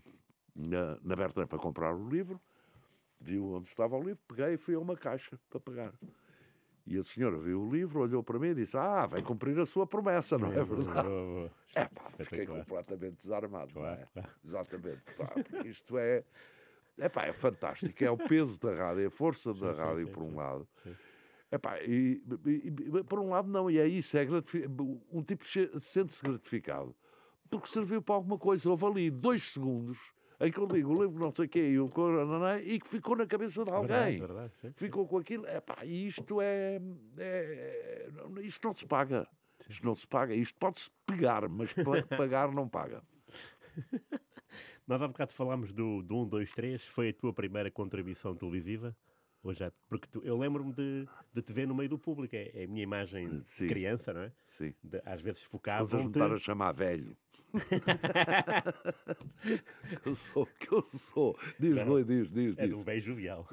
Bertrand para comprar o livro, viu onde estava o livro, peguei e fui a uma caixa para pagar. E a senhora viu o livro, olhou para mim e disse, vai cumprir a sua promessa, não é verdade? Fiquei completamente desarmado, não é? Exatamente. Porque isto é fantástico. É o peso da rádio, é a força da rádio, por um lado. Por um lado não, e é isso, um tipo sente-se gratificado porque serviu para alguma coisa. Houve ali 2 segundos em que eu digo, lembro não sei o quê, e que ficou na cabeça de alguém. Verdade, sim. Ficou com aquilo. Epá, e isto isto não se paga. Isto não se paga. Isto pode-se pegar, mas pagar não paga. Nós há bocado falámos do 1, 2, 3. Foi a tua primeira contribuição televisiva? Ou já? Porque eu lembro-me de te ver no meio do público. É a minha imagem Sim. de criança, não é? Sim. Às vezes Vocês me focavam-te... estar a chamar velho. que eu sou. Diz, Não, Rui, diz. É de um velho jovial.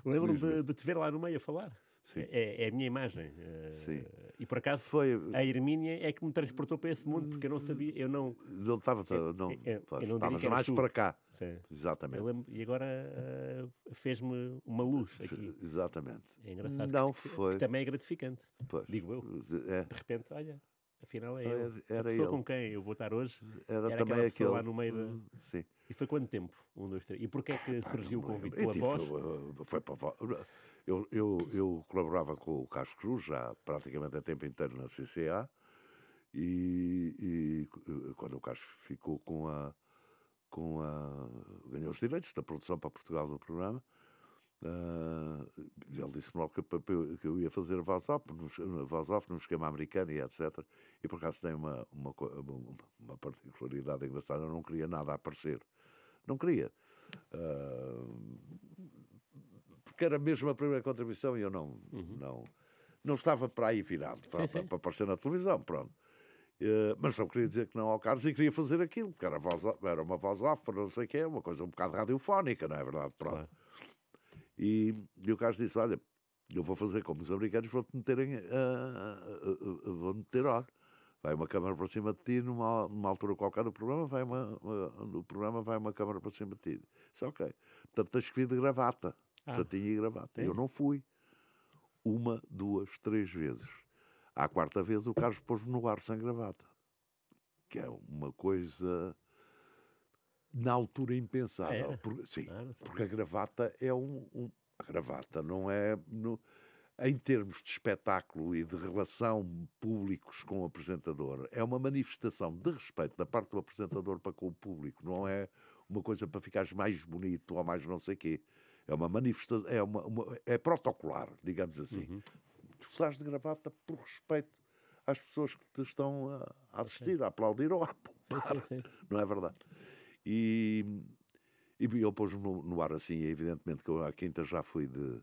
Lembro-me de te ver lá no meio a falar. Sim. É a minha imagem. Sim. E por acaso Foi. a Hermínia é que me transportou para esse mundo, porque eu não sabia, eu não... Não estava. eu não diria Estavas que eras mais tu. para cá. Sim. Exatamente. Eu lembro, e agora fez-me uma luz aqui. Exatamente. É engraçado. Não que foi. também é gratificante, Pois. digo eu. É. De repente, olha, afinal é ele. Era A pessoa ele. com quem eu vou estar hoje Era era também aquela pessoa aquele. lá no meio da... Sim. E foi quanto tempo? 1, 2, 3. E porquê é que surgiu o convite? Eu Pela tive- voz? Foi para a voz. Eu colaborava com o Carlos Cruz já praticamente a tempo inteiro na CCA e quando o Carlos ficou ganhou os direitos da produção para Portugal do programa, ele disse-me logo que eu ia fazer voz off no esquema americano e etc. E por acaso tem uma particularidade engraçada, eu não queria nada aparecer. Não queria. Porque era mesmo a primeira contribuição e eu não estava para aí virado, para aparecer na televisão, pronto. Mas não queria dizer que não ao Carlos e queria fazer aquilo, porque era uma voz off, para não sei o quê, uma coisa um bocado radiofónica, não é verdade? Pronto. Claro. E o Carlos disse, olha, eu vou fazer como os americanos, vou-te meter vai uma câmara para cima de ti, numa altura qualquer do programa, vai uma câmara para cima de ti. Disse, ok. Portanto, tens que vir de gravata. Fatinha e gravata. Eu não fui. 1, 2, 3 vezes. À 4ª vez o Carlos pôs-me no ar sem gravata. Que é uma coisa na altura impensável. Porque a gravata é a gravata não é... Em termos de espetáculo e de relação públicos com o apresentador, é uma manifestação de respeito da parte do apresentador para com o público. Não é uma coisa para ficares mais bonito ou mais não sei quê. É uma manifestação, é protocolar, digamos assim. Tu estás de gravata por respeito às pessoas que te estão a assistir, a aplaudir ou a apontar. Sim. Não é verdade? E eu pus-me no ar assim, e evidentemente que eu à quinta já fui de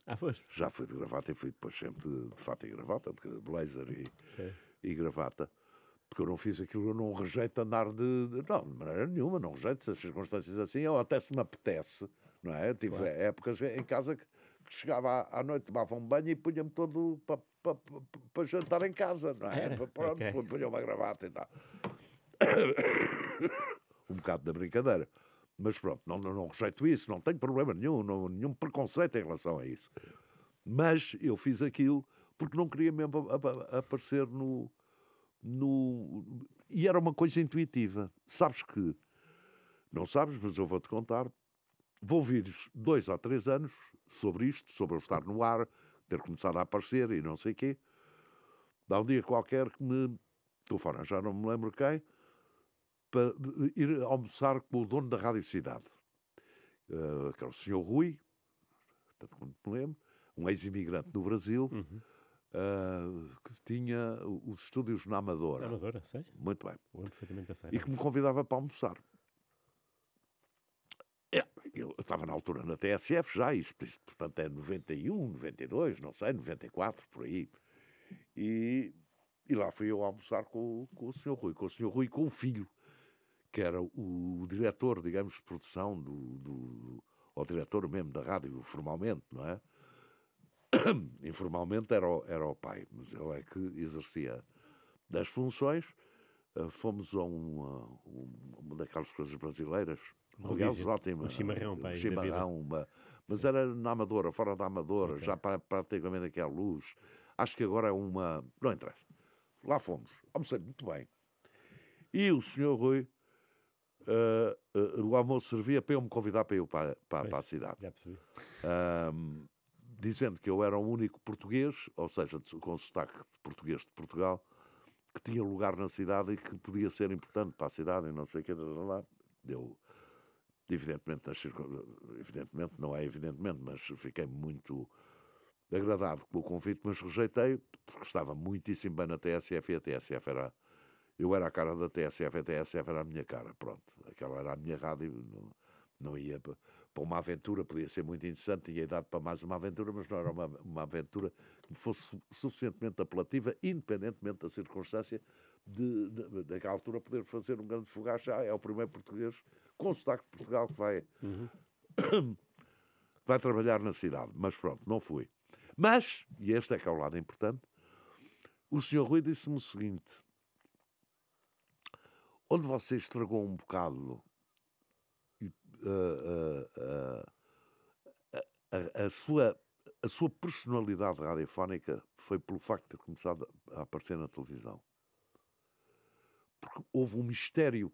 gravata e fui depois sempre de fato e gravata, de blazer e gravata. Porque eu não fiz aquilo, eu não rejeito andar não, de maneira nenhuma, não rejeito essas circunstâncias assim, ou até se me apetece, não é? Eu tive épocas em casa que chegava à noite, tomava um banho e punha-me todo para jantar em casa, não é? Pronto, punha uma gravata e tal. Um bocado da brincadeira. Mas pronto, não rejeito isso, não tenho problema nenhum preconceito em relação a isso. Mas eu fiz aquilo porque não queria mesmo aparecer E era uma coisa intuitiva. Sabes que... Não sabes, mas eu vou-te contar. Vou vídeos 2 ou 3 anos sobre isto, sobre eu estar no ar, ter começado a aparecer e não sei o quê. Dá um dia qualquer que me telefona, já não me lembro quem, para ir almoçar com o dono da Rádio Cidade, que é o Sr. Rui, tanto quanto me lembro, um ex-imigrante do Brasil, que tinha os estúdios na Amadora. Na Amadora, sei. Muito bem. Perfeitamente a E que me convidava para almoçar. Eu estava na altura na TSF já, isto portanto é 91, 92, não sei, 94, por aí. E lá fui eu almoçar com o Sr. Rui, e com o filho, que era o diretor, digamos, de produção, ou diretor mesmo da rádio, formalmente, não é? Informalmente era o pai, mas ele é que exercia das funções. Fomos a uma daquelas coisas brasileiras, aliás, ótima. Um chimarrão, pai. Mas era na Amadora, fora da Amadora, já praticamente aqui à luz. Acho que agora é uma... Não interessa. Lá fomos. Almocei muito bem. E o Sr. Rui, o almoço servia para eu me convidar para ir para a cidade. Já percebi. Dizendo que eu era o único português, ou seja, com sotaque português de Portugal, que tinha lugar na cidade e que podia ser importante para a cidade e não sei o que. Lá. Eu, evidentemente, não é evidentemente, mas fiquei muito agradado com o convite, mas rejeitei, porque estava muitíssimo bem na TSF e a TSF era... Eu era a cara da TSF e a TSF era a minha cara, pronto. Aquela era a minha rádio, não ia para uma aventura, podia ser muito interessante, tinha idade para mais uma aventura, mas não era uma aventura que fosse suficientemente apelativa, independentemente da circunstância, daquela altura poder fazer um grande fogaz. Já é o primeiro português com sotaque de Portugal que vai trabalhar na cidade. Mas pronto, não fui. Mas, e este é que é o lado importante, o Sr. Rui disse-me o seguinte: onde você estragou um bocado a sua personalidade radiofónica foi pelo facto de ter começado a aparecer na televisão. Porque houve um mistério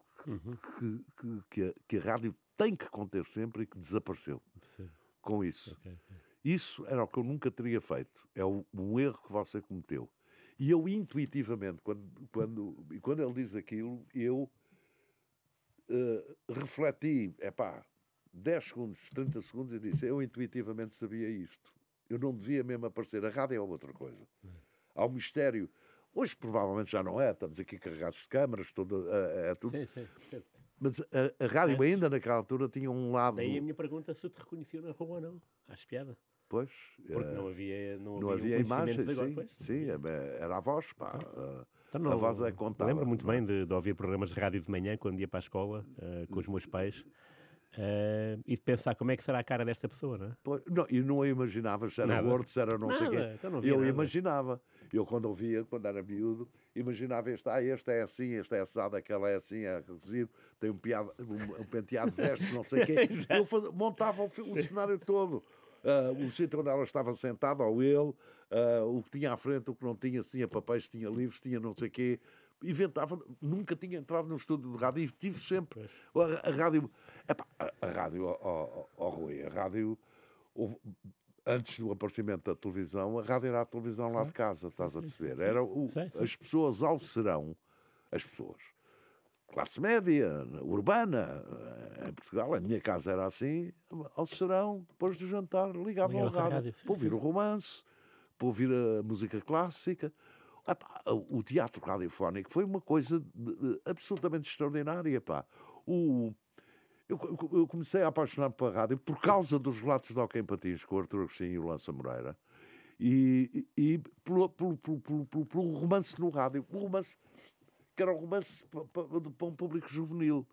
que a rádio tem que conter sempre e que desapareceu. Sim. Com isso. Okay. Isso era o que eu nunca teria feito. É um erro que você cometeu. E eu intuitivamente, quando ele diz aquilo, eu refleti, 10 segundos, 30 segundos, e disse, eu intuitivamente sabia isto. Eu não devia mesmo aparecer. A rádio é outra coisa. Há um mistério. Hoje provavelmente já não é. Estamos aqui carregados de câmaras, é tudo. Sim, certo. Mas a rádio ainda naquela altura tinha um lado... Daí a minha pergunta se te reconheceu na rua ou não. Acho piada. Pois. Porque não havia um imagem, agora, sim, era a voz, pá. Então, a voz é contada. Lembro muito bem de ouvir programas de rádio de manhã quando ia para a escola com os meus pais e de pensar como é que será a cara desta pessoa, não é? Pois, não, e não imaginava se era gordo, se era não sei o quê. Então Eu imaginava. Eu quando ouvia, quando era miúdo, imaginava este é assim, este é assado, aquela é assim, é cozido, tem um penteado de vestes, não sei o quê. Eu montava o cenário todo. O sítio onde ela estava sentada, ou ele, o que tinha à frente, o que não tinha, se tinha papéis, se tinha livros, tinha não sei o quê. Inventava, nunca tinha entrado num estúdio de rádio e tive sempre. A rádio, Rui, a rádio, antes do aparecimento da televisão, a rádio era a televisão lá de casa, estás a perceber? Era as pessoas ao serão, as pessoas, classe média, urbana, em Portugal, a minha casa era assim, ao serão, depois do jantar, ligavam ao rádio para ouvir o romance, para ouvir a música clássica. O teatro radiofónico foi uma coisa absolutamente extraordinária, pá. Eu comecei a apaixonar-me pela rádio por causa dos relatos de Hockey em Patins com o Artur Agostinho e o Lança Moreira e pelo romance no rádio. O romance, que era um romance para um público juvenil.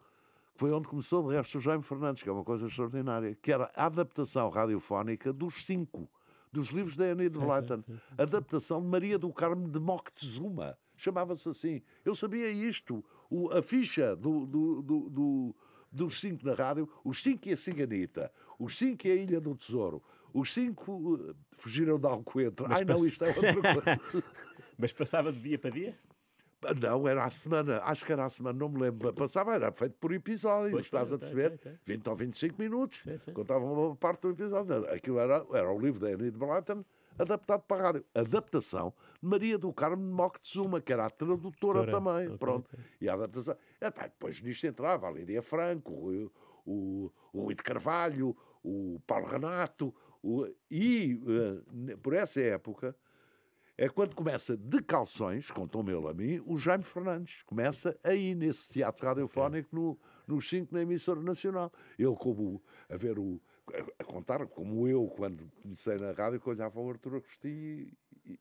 Foi onde começou, de resto, o Jaime Fernandes, que é uma coisa extraordinária, que era a adaptação radiofónica dos 5, dos livros da Enid Blyton. Adaptação de Maria do Carmo de Moctezuma. Chamava-se assim. Eu sabia isto. A ficha dos 5 na rádio, os 5 e a Ciganita, os 5 e a Ilha do Tesouro, os 5 fugiram de Alcoentre. Isto é outra coisa. Mas passava de dia para dia? Não, era a semana, acho que era a semana, não me lembro. Passava, era feito por episódio, estás a perceber? 20 ou 25 minutos, contavam uma parte do episódio. Aquilo era o livro da Enid Blyton, adaptado para a rádio. Adaptação de Maria do Carmo de Moctezuma, que era a tradutora também. Pronto. E a adaptação. Depois nisto entrava a Lídia Franco, o Rui de Carvalho, o Paulo Renato, por essa época. É quando começa de calções, contou-me ele a mim, o Jaime Fernandes. Começa aí, nesse teatro radiofónico, nos 5 na emissora nacional. Ele, a contar, como eu, quando comecei na rádio, que olhava o Artur Agostinho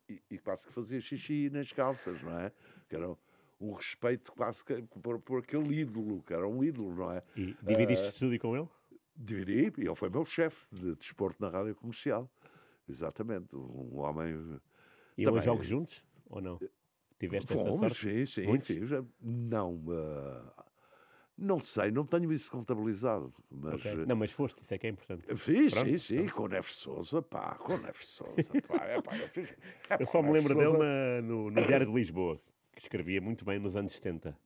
e quase que fazia xixi nas calças, não é? Que era um respeito quase que por aquele ídolo, que era um ídolo, não é? E dividiste estúdio com ele? Dividi, e ele foi meu chefe de desporto na rádio comercial. Exatamente, um homem... E também jogos juntos? Ou não? Tiveste essa sorte? Sim, fiz. Não sei, não tenho isso contabilizado. Mas... Não, mas foste, isso é que é importante. Fiz, sim, com o Neves Sousa, com o Neves Sousa, eu fiz... Eu só me lembro dele no Diário de Lisboa, que escrevia muito bem nos anos 70.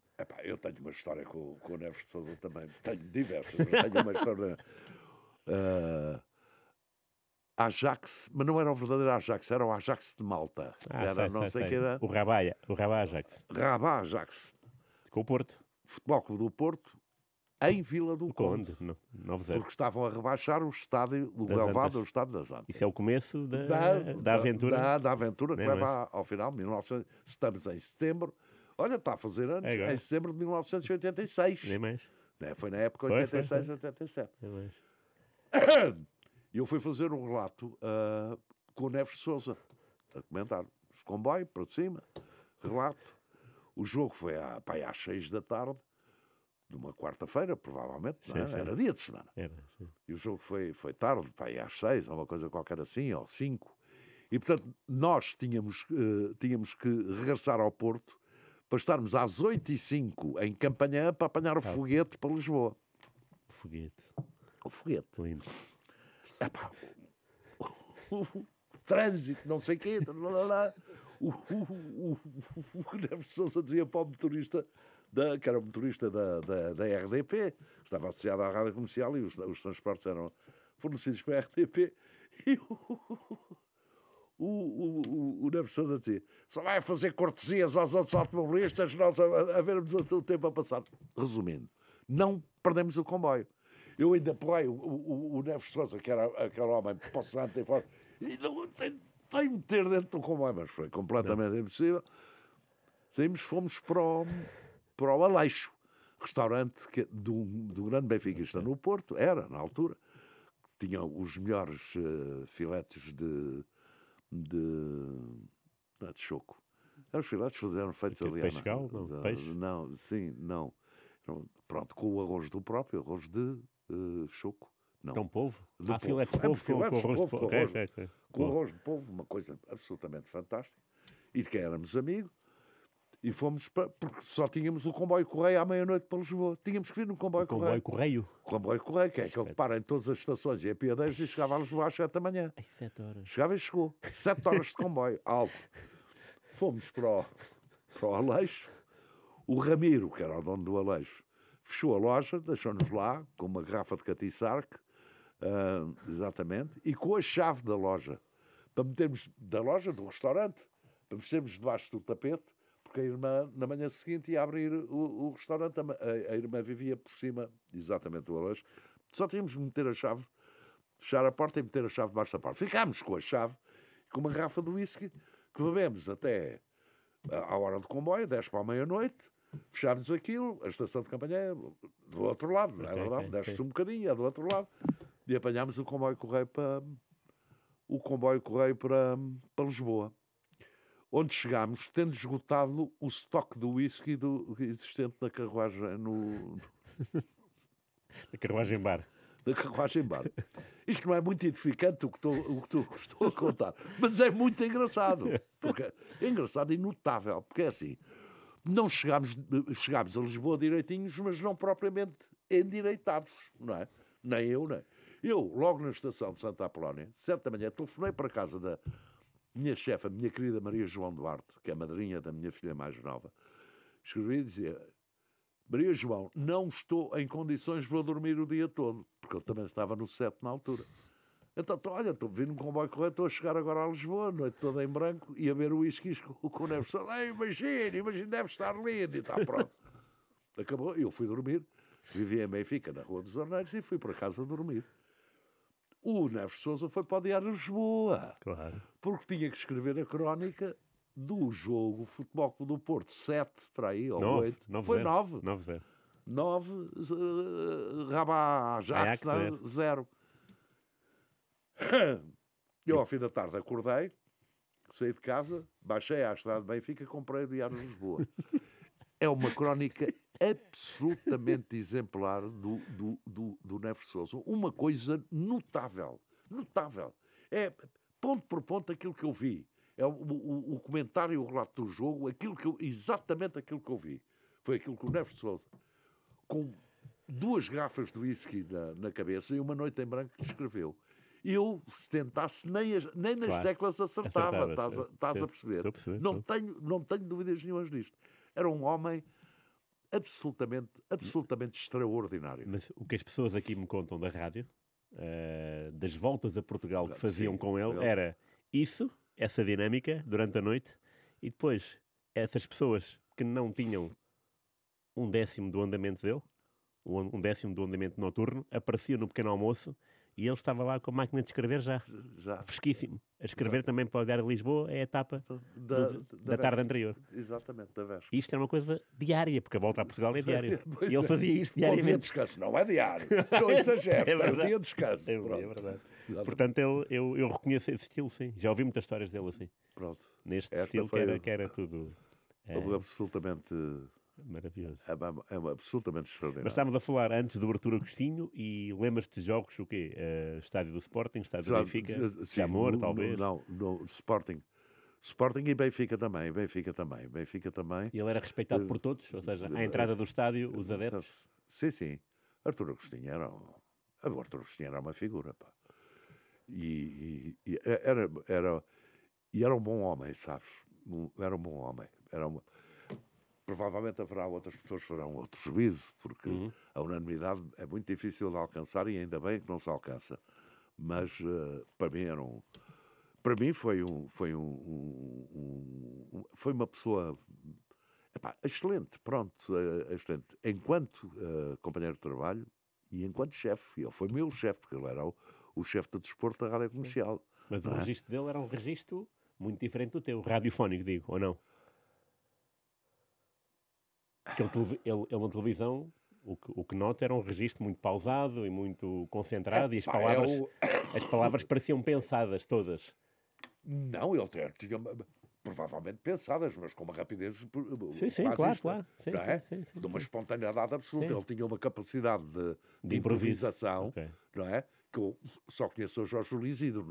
Eu tenho uma história com o Neves Sousa também, tenho diversas, mas tenho uma história... Ajax, mas não era o verdadeiro Ajax, era o Ajax de Malta. Era, não sei que era. O Rabat Ajax. Rabat Ajax. Com o Porto. Futebol Clube do Porto, em Vila do Conde. 9-0. Porque estavam a rebaixar o estádio, o Das relvado Antas. do estádio das Antas. Isso é o começo da aventura. Da aventura que Nem leva ao final, 1900, estamos em setembro. Olha, está a fazer anos, agora. em setembro de 1986. Nem mais. Foi na época Foi, 86, 87. Nem mais. E eu fui fazer um relato com o Neves de Sousa, a comentar os comboios para cima, relato. O jogo foi às 6 da tarde, de uma quarta-feira, provavelmente, não é? Sim. Era dia de semana. Sim. E o jogo foi tarde, aí às 6, ou uma coisa qualquer assim, ou 5. E, portanto, nós tínhamos que regressar ao Porto para estarmos às 8h05 em Campanhã para apanhar o foguete para Lisboa. Foguete. O foguete. Lindo. Epá, o trânsito, não sei o quê. O Neves de Sousa dizia para o motorista, que era o motorista da RDP, estava associado à rádio comercial e os transportes eram fornecidos para a RDP, e o Neves de Sousa dizia: só vai fazer cortesias aos outros automobilistas, nós a vermos o tempo a passar. Resumindo, não perdemos o comboio. Eu ainda pelei o Neves de Sousa, que era aquele homem possuante e forte, e não tentei meter dentro do comboio, mas foi completamente impossível. Saímos, fomos para o Aleixo, restaurante do grande benfiquista no Porto, era, na altura. Tinha os melhores filetes de choco. Os filetes eram feitos ali. Pescal? Não, peixe? Não, sim, não. Pronto, com o arroz do próprio, arroz de choco. Não. Com polvo? De Filetes de polvo. polvo com arroz de polvo. Com arroz de polvo, uma coisa absolutamente fantástica. E de quem éramos amigos. E fomos porque só tínhamos o comboio Correio à meia-noite para Lisboa. Tínhamos que vir no comboio Correio. O comboio Correio, que é aquele que para em todas as estações e a Piadeiros e chegava a Lisboa às 7 da manhã. 7 horas. Chegava e chegou. 7 horas de comboio, alto. Fomos para o Aleixo. O Ramiro, que era o dono do Aleixo, fechou a loja, deixou-nos lá com uma garrafa de catiçarque, exatamente, e com a chave da loja, para metermos, da loja, do restaurante, para metermos debaixo do tapete, porque a irmã, na manhã seguinte, ia abrir o restaurante. A irmã vivia por cima, exatamente, do Aleixo. Só tínhamos de meter a chave, fechar a porta e meter a chave debaixo da porta. Ficámos com a chave, com uma garrafa de whisky, que bebemos até à hora do comboio, 10 para a meia-noite, fechámos aquilo, a estação de Campanhã é do outro lado, não é verdade? Desce-se um bocadinho, é do outro lado, e apanhámos o comboio Correio para Lisboa, onde chegámos tendo esgotado o estoque do whisky existente na carruagem Da carruagem bar. Da carruagem bar. Isto não é muito edificante o que estou a contar, mas é muito engraçado. Porque é engraçado e notável, porque é assim, não chegámos a Lisboa direitinhos, mas não propriamente endireitados, não é? Nem eu, nem. Eu, logo na estação de Santa Apolónia, 7 da manhã, telefonei para a casa da minha chefe, a minha querida Maria João Duarte, que é a madrinha da minha filha mais nova. Escrevi e dizia: Maria João, não estou em condições, vou dormir o dia todo, porque eu também estava no 7 na altura. Então, olha, estou vindo com o comboio Correio, estou a chegar agora a Lisboa, a noite toda em branco, e a ver o whisky com o Neves. Imagina, deve estar lindo, e está pronto. Acabou, eu fui dormir, vivia em Benfica, na Rua dos Orneiros, e fui para casa dormir. O Neves de Sousa foi para o Diário de Lisboa, Claro. porque tinha que escrever a crónica do jogo Futebol Clube do Porto, 7, para aí, ou 9, 8. Foi 9. 9-0. 9, Rabat Ajax, 0. Eu, ao fim da tarde, acordei, saí de casa, baixei à estrada de Benfica e comprei o Diário de Lisboa. É uma crónica absolutamente exemplar do Neves de Sousa. Uma coisa notável. Notável. É, ponto por ponto, aquilo que eu vi. É o comentário e o relato do jogo, exatamente aquilo que eu vi. Foi aquilo que o Neves de Sousa, com 2 garrafas de whisky na cabeça e uma noite em branco, que escreveu. Eu, se tentasse, nem nas Claro. teclas acertava. Estás a perceber? Estou a perceber. Não tenho dúvidas nenhumas disto. Era um homem absolutamente extraordinário. Mas o que as pessoas aqui me contam da rádio das voltas a Portugal que faziam Sim, com ele ele. era isso, essa dinâmica durante a noite, e depois essas pessoas que não tinham um décimo do andamento dele, um décimo do andamento noturno, apareciam no pequeno almoço e ele estava lá com a máquina de escrever já fresquíssimo. A escrever também para o Diário de Lisboa é a etapa da tarde anterior. Exatamente, da véspera. Isto é uma coisa diária, porque a volta a Portugal é diária. Pois E ele é. fazia isto Com dia de diariamente. descanso, não é diário. Não exageres, É é um verdade. dia de descanso. É Pronto. verdade. Exato. Portanto, eu reconheço esse estilo, sim. Já ouvi muitas histórias dele assim. Pronto. Neste Esta estilo foi que era tudo absolutamente, maravilhoso. absolutamente extraordinário. Mas estávamos a falar antes do Arturo Agostinho e lembras-te de jogos, o quê? Estádio do Sporting, Estádio do Benfica, sim, Jamor, talvez? no Sporting. Sporting e Benfica também. E ele era respeitado por todos, ou seja, à entrada do estádio, os adeptos. Sim. Arturo Agostinho o Arturo Agostinho era uma figura, pá. E era um bom homem, sabes? Era um bom homem. Provavelmente haverá outras pessoas que farão outro juízo, porque a unanimidade é muito difícil de alcançar e ainda bem que não se alcança. Mas para mim foi uma pessoa excelente, pronto, excelente. Enquanto companheiro de trabalho e enquanto chefe. Ele foi meu chefe, porque ele era o chefe de desporto da Rádio Comercial. Mas o registro dele era um registro muito diferente do teu, radiofónico, digo, ou não? Porque ele na televisão, o que nota era um registro muito pausado e muito concentrado, e as palavras pareciam pensadas todas. Não, ele tinha provavelmente pensadas, mas com uma rapidez Sim, claro. Sim. De uma espontaneidade absoluta. Sim. Ele tinha uma capacidade de improvisação, Okay. não é? Que eu só conheço o Jorge Luizidro,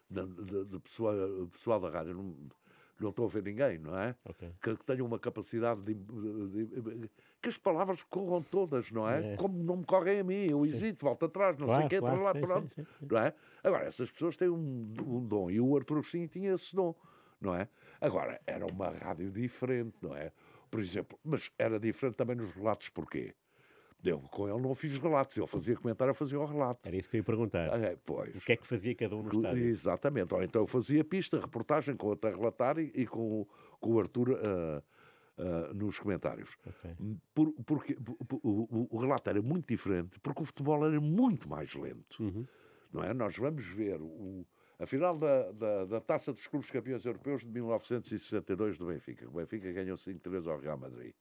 de pessoal da rádio, não estou a ver ninguém, não é? Okay. Que tenha uma capacidade que as palavras corram todas, não é? Como não me correm a mim, eu hesito, volto atrás, não sei o quê, para lá, pronto. Sim. Não é? Agora, essas pessoas têm um dom, e o Arturo Agostinho tinha esse dom, não é? Agora, era uma rádio diferente, não é? Por exemplo, mas era diferente também nos relatos, porquê? Eu com ele não fiz relatos, ele fazia comentário, eu fazia o relato. Era isso que eu ia perguntar. Pois. O que é que fazia cada um no estádio? Exatamente. Ou então eu fazia pista, reportagem com o outro a relatar e com o Arthur nos comentários. Okay. Porque o relato era muito diferente, porque o futebol era muito mais lento. Não é? Nós vamos ver a final da Taça dos Clubes Campeões Europeus de 1962 do Benfica. O Benfica ganhou 5-3 ao Real Madrid.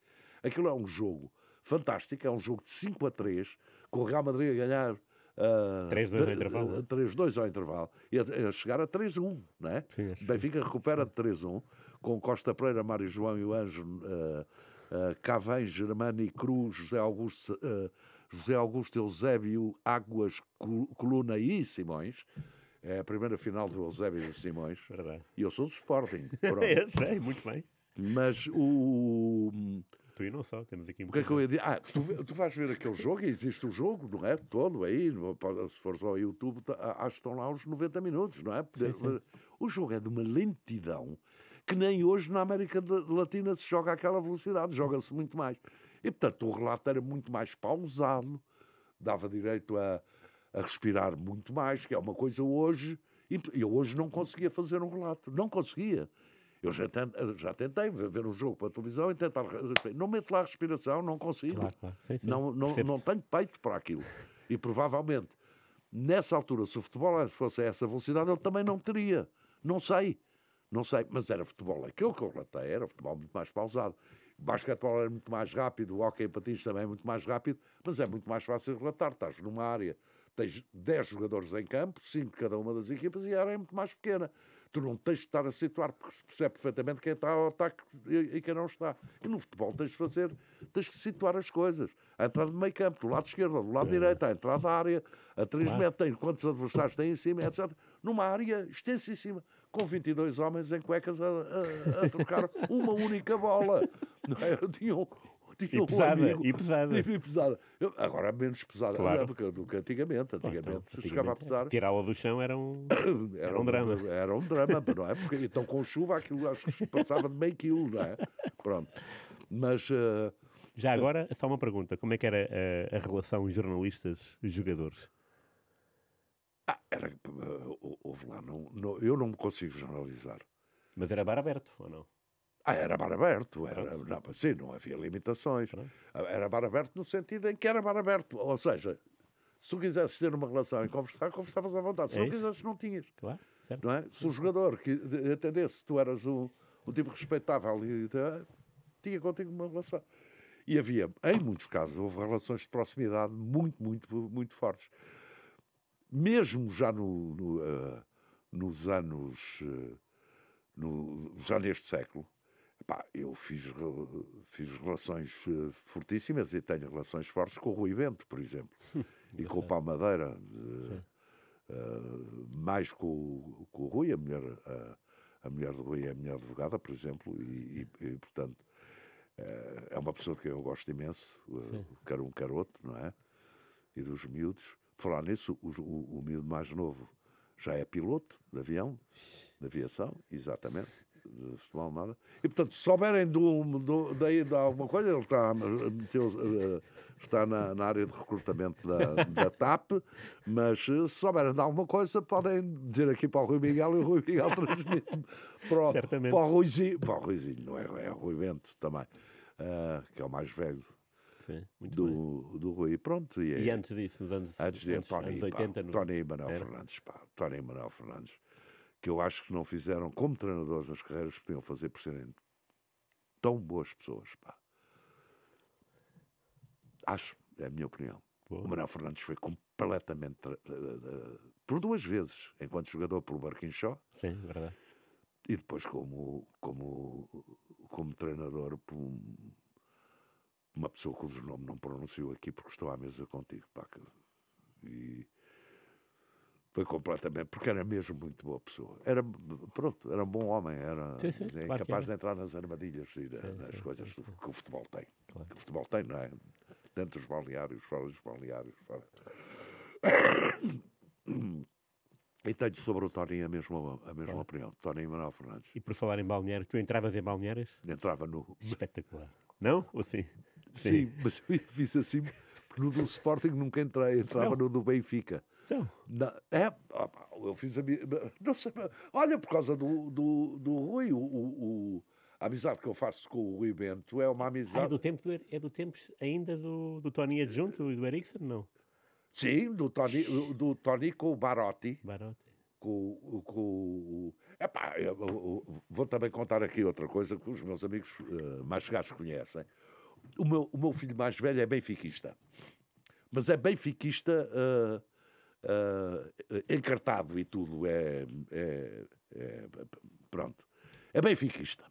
Aquilo é um jogo fantástico, é um jogo de 5-3, com o Real Madrid a ganhar 3-2 ao intervalo. 3-2 ao intervalo. E a chegar a 3-1, não é? Sim, Benfica recupera de 3-1, com Costa Pereira, Mário João e o Anjo, Cavém, Germani, Cruz, José Augusto, Eusébio, Águas, Coluna e Simões. É a primeira final do Eusébio e do Simões. Verdade. E eu sou do Sporting. Pronto. Eu sei, muito bem. Mas Tu e não só, temos aqui o que é que eu ia dizer? Tu vais ver aquele jogo, e existe o jogo, não é? Todo aí, se fores ao YouTube, acho que estão lá uns 90 minutos, não é? Sim. O jogo é de uma lentidão que nem hoje na América Latina se joga àquela velocidade, joga-se muito mais. E, portanto, o relato era muito mais pausado, dava direito a respirar muito mais, que é uma coisa hoje. Eu hoje não conseguia fazer um relato, não conseguia. Eu já tentei ver um jogo para a televisão e tentar. Não meto lá a respiração, não consigo. Claro. Sim. Não tenho peito para aquilo. E provavelmente, nessa altura, se o futebol fosse a essa velocidade, eu também não teria. Não sei. Mas era futebol. Aquilo que eu relatei era futebol muito mais pausado. O basquetebol era muito mais rápido, o hóquei em patins também é muito mais rápido, mas é muito mais fácil relatar. Estás numa área, tens 10 jogadores em campo, 5 de cada uma das equipas, e a área é muito mais pequena. Tu não tens de estar a situar, porque se percebe perfeitamente quem está ao ataque e quem não está. E no futebol tens que situar as coisas. A entrada de meio campo, do lado esquerdo, do lado direito, a entrada da área, a 3 metros, tem quantos adversários tem em cima, etc. Numa área extensíssima, com 22 homens em cuecas a trocar uma única bola. Não é? Eu tinha E pesada. Agora é menos pesada, claro, do que antigamente. Antigamente chegava a pesar. Tirá-la do chão era um drama. Era um drama, não é? Porque então com chuva aquilo acho que passava de meio quilo, não é? Pronto. Mas. Já agora, só uma pergunta: como é que era a relação jornalistas-jogadores? Era, houve lá, eu não me consigo generalizar. Mas era bar aberto, ou não? Era bar aberto, não, sim, não havia limitações. Pronto. Era bar aberto no sentido em que era bar aberto. Ou seja, se tu quisesses ter uma relação e conversar, conversavas à vontade. Se É não isso. quisesses, não tinhas. Claro, certo. Não é? Se o jogador que atendesse, tu eras um tipo respeitável e tinha contigo uma relação. E havia, em muitos casos, houve relações de proximidade muito, muito, muito fortes. Mesmo já nos anos, já neste século, pá, eu fiz relações fortíssimas e tenho relações fortes com o Rui Bento, por exemplo, e com o Paulo Madeira, mais com o Rui, a mulher do Rui é a minha advogada, por exemplo, e portanto, é uma pessoa de quem eu gosto imenso, quer um, quer outro, não é? E dos miúdos. Falar nisso, o miúdo mais novo já é piloto de avião, de aviação, exatamente, de futebol nada. E, portanto, se souberem daí de alguma coisa, ele está na área de recrutamento da TAP, mas se souberem de alguma coisa, podem dizer aqui para o Rui Miguel e o Rui Miguel transmite para o Ruizinho. Para o Ruizinho, não é o Rui Bento também, que é o mais velho. Sim, muito do Rui, pronto. E antes disso, nos anos 80, Tony e Manuel Fernandes, Tony e Manuel Fernandes, que eu acho que não fizeram como treinadores nas carreiras que podiam fazer por serem tão boas pessoas, pá. Acho, é a minha opinião. Boa. O Manuel Fernandes foi completamente, por 2 vezes, enquanto jogador pelo Barquinchó. Sim, verdade. E depois como treinador por uma pessoa cujo nome não pronuncio aqui porque estou à mesa contigo, pá, e foi completamente, porque era mesmo muito boa pessoa. Era um bom homem, era claro capaz de entrar nas armadilhas e nas coisas que o futebol tem. Claro. Que o futebol tem, não é? Dentro dos balneários, fora dos balneários. Fora. E tenho sobre o Tony a mesma opinião. Tony e Manuel Fernandes. E por falar em balneário, tu entravas em balneários? Entrava no... Espetacular. Não? Ou sim? Sim, mas eu fiz assim, porque no do Sporting nunca entrei, entrava no do Benfica. Então. Eu fiz a minha... Não sei, olha, por causa do Rui, a amizade que eu faço com o Rui Bento é uma amizade... É do tempo ainda do Tony adjunto e do Ericsson, não? Sim, do Tony com o Barotti. Vou também contar aqui outra coisa que os meus amigos mais chegados conhecem. O meu filho mais velho é benfiquista. Mas é benfiquista encartado e tudo. Pronto. É benfiquista.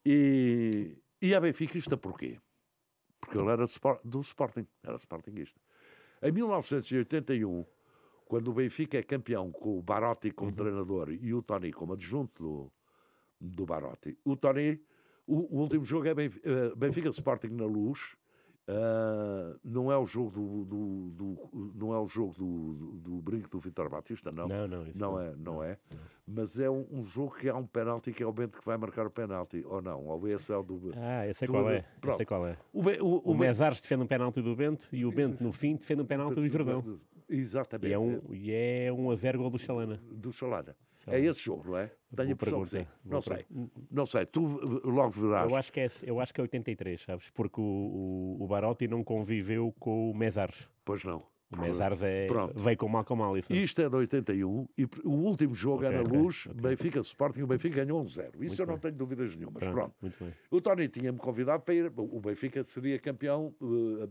E é benfiquista porquê? Porque ele era do Sporting. Era sportinguista. Em 1981, quando o Benfica é campeão com o Barotti como treinador e o Tony como adjunto do Barotti, o Tony, o último jogo é Benfica Sporting na Luz, não é o jogo não é o jogo do brinco do Vítor Batista, não. Não é. Mas é um jogo que há um penalti que é o Bento que vai marcar o penalti, ou não, ou esse é o do... eu sei qual é. Eu sei qual é. O Mesares defende um penalti do Bento e o Bento, no fim, defende um penalti do Jordão. Exatamente. E é 1-0 gol do Chalana. Do Chalana. É esse jogo, não é? Tenho a impressão que sim. Não sei. Tu logo verás. Eu acho que é 83, sabes? Porque o Barotti não conviveu com o Mesares. Pois não. O Mesares veio com mal. Isto é de 81 e o último jogo é na Luz, Benfica Sporting, o Benfica ganhou 1-0. Isso eu não tenho dúvidas nenhumas. Pronto. Muito bem. O Tony tinha-me convidado para ir. O Benfica seria campeão,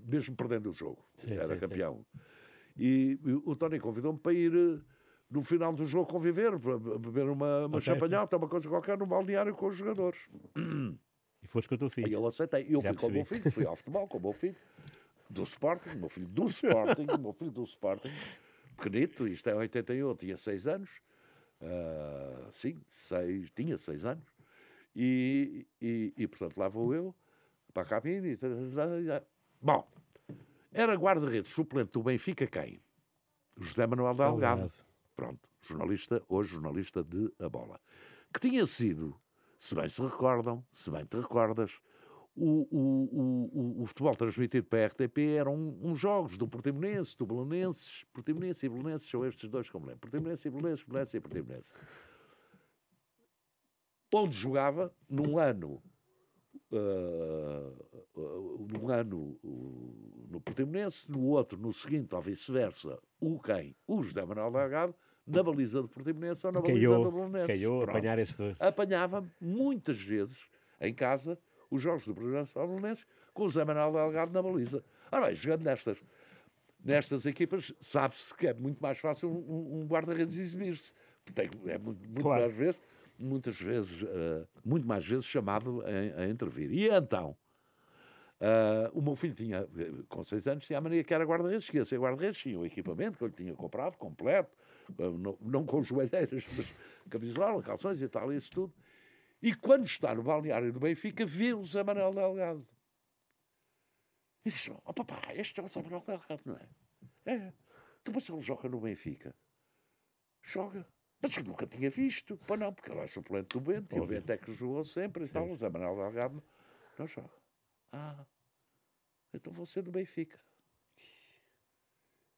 mesmo perdendo o jogo. Era campeão. E o Tony convidou-me para ir no final do jogo conviver, para beber uma champanhada, uma coisa qualquer, no balneário com os jogadores. E foste com o teu filho. E eu aceitei. Eu fui com o meu filho, fui ao futebol com o meu filho. Do Sporting, meu filho do Sporting, pequenito, isto é 81, tinha 6 anos, tinha 6 anos, e portanto lá vou eu, para a cabine, bom, era guarda-redes suplente do Benfica quem? José Manuel Delgado, pronto, hoje jornalista de A Bola, que tinha sido, se bem te recordas, o futebol transmitido para a RTP eram uns jogos do Portimonense, do Belenenses. Portimonense e Belenenses são estes dois que eu me lembro. Portimonense e Belenenses, Belenenses e Portimonense. Onde jogava, num ano no Portimonense, no outro, no seguinte, ou vice-versa, o José Manuel Delgado, na baliza do Portimonense ou na baliza do Belenenses. Calhou apanhar esses dois. Apanhava muitas vezes, em casa, os jogos do Portimonense ou do Belenenses, com o José Manuel Delgado na baliza. Ora bem, jogando nestas equipas, sabe-se que é muito mais fácil um guarda-redes exibir-se. É muito Claro. muitas vezes, muito mais vezes chamado a intervir. E então, o meu filho tinha, com 6 anos, tinha a mania que era guarda-redes, que ia ser guarda-redes, tinha o equipamento que eu lhe tinha comprado, completo, não com joelheiras, mas camisola, calções e tal, isso tudo. E quando está no balneário do Benfica, vê o Zé Manuel Delgado. E diz: "Oh papá, este é o Zé Manuel Delgado, não é?" "É." "Então, mas ele joga no Benfica?" "Joga." Mas eu nunca tinha visto. Pô, não, porque ele é suplente do Bento, e o Bento é que jogou sempre e tal. O Zé Manuel Delgado não joga. "Ah, então vou ser do Benfica."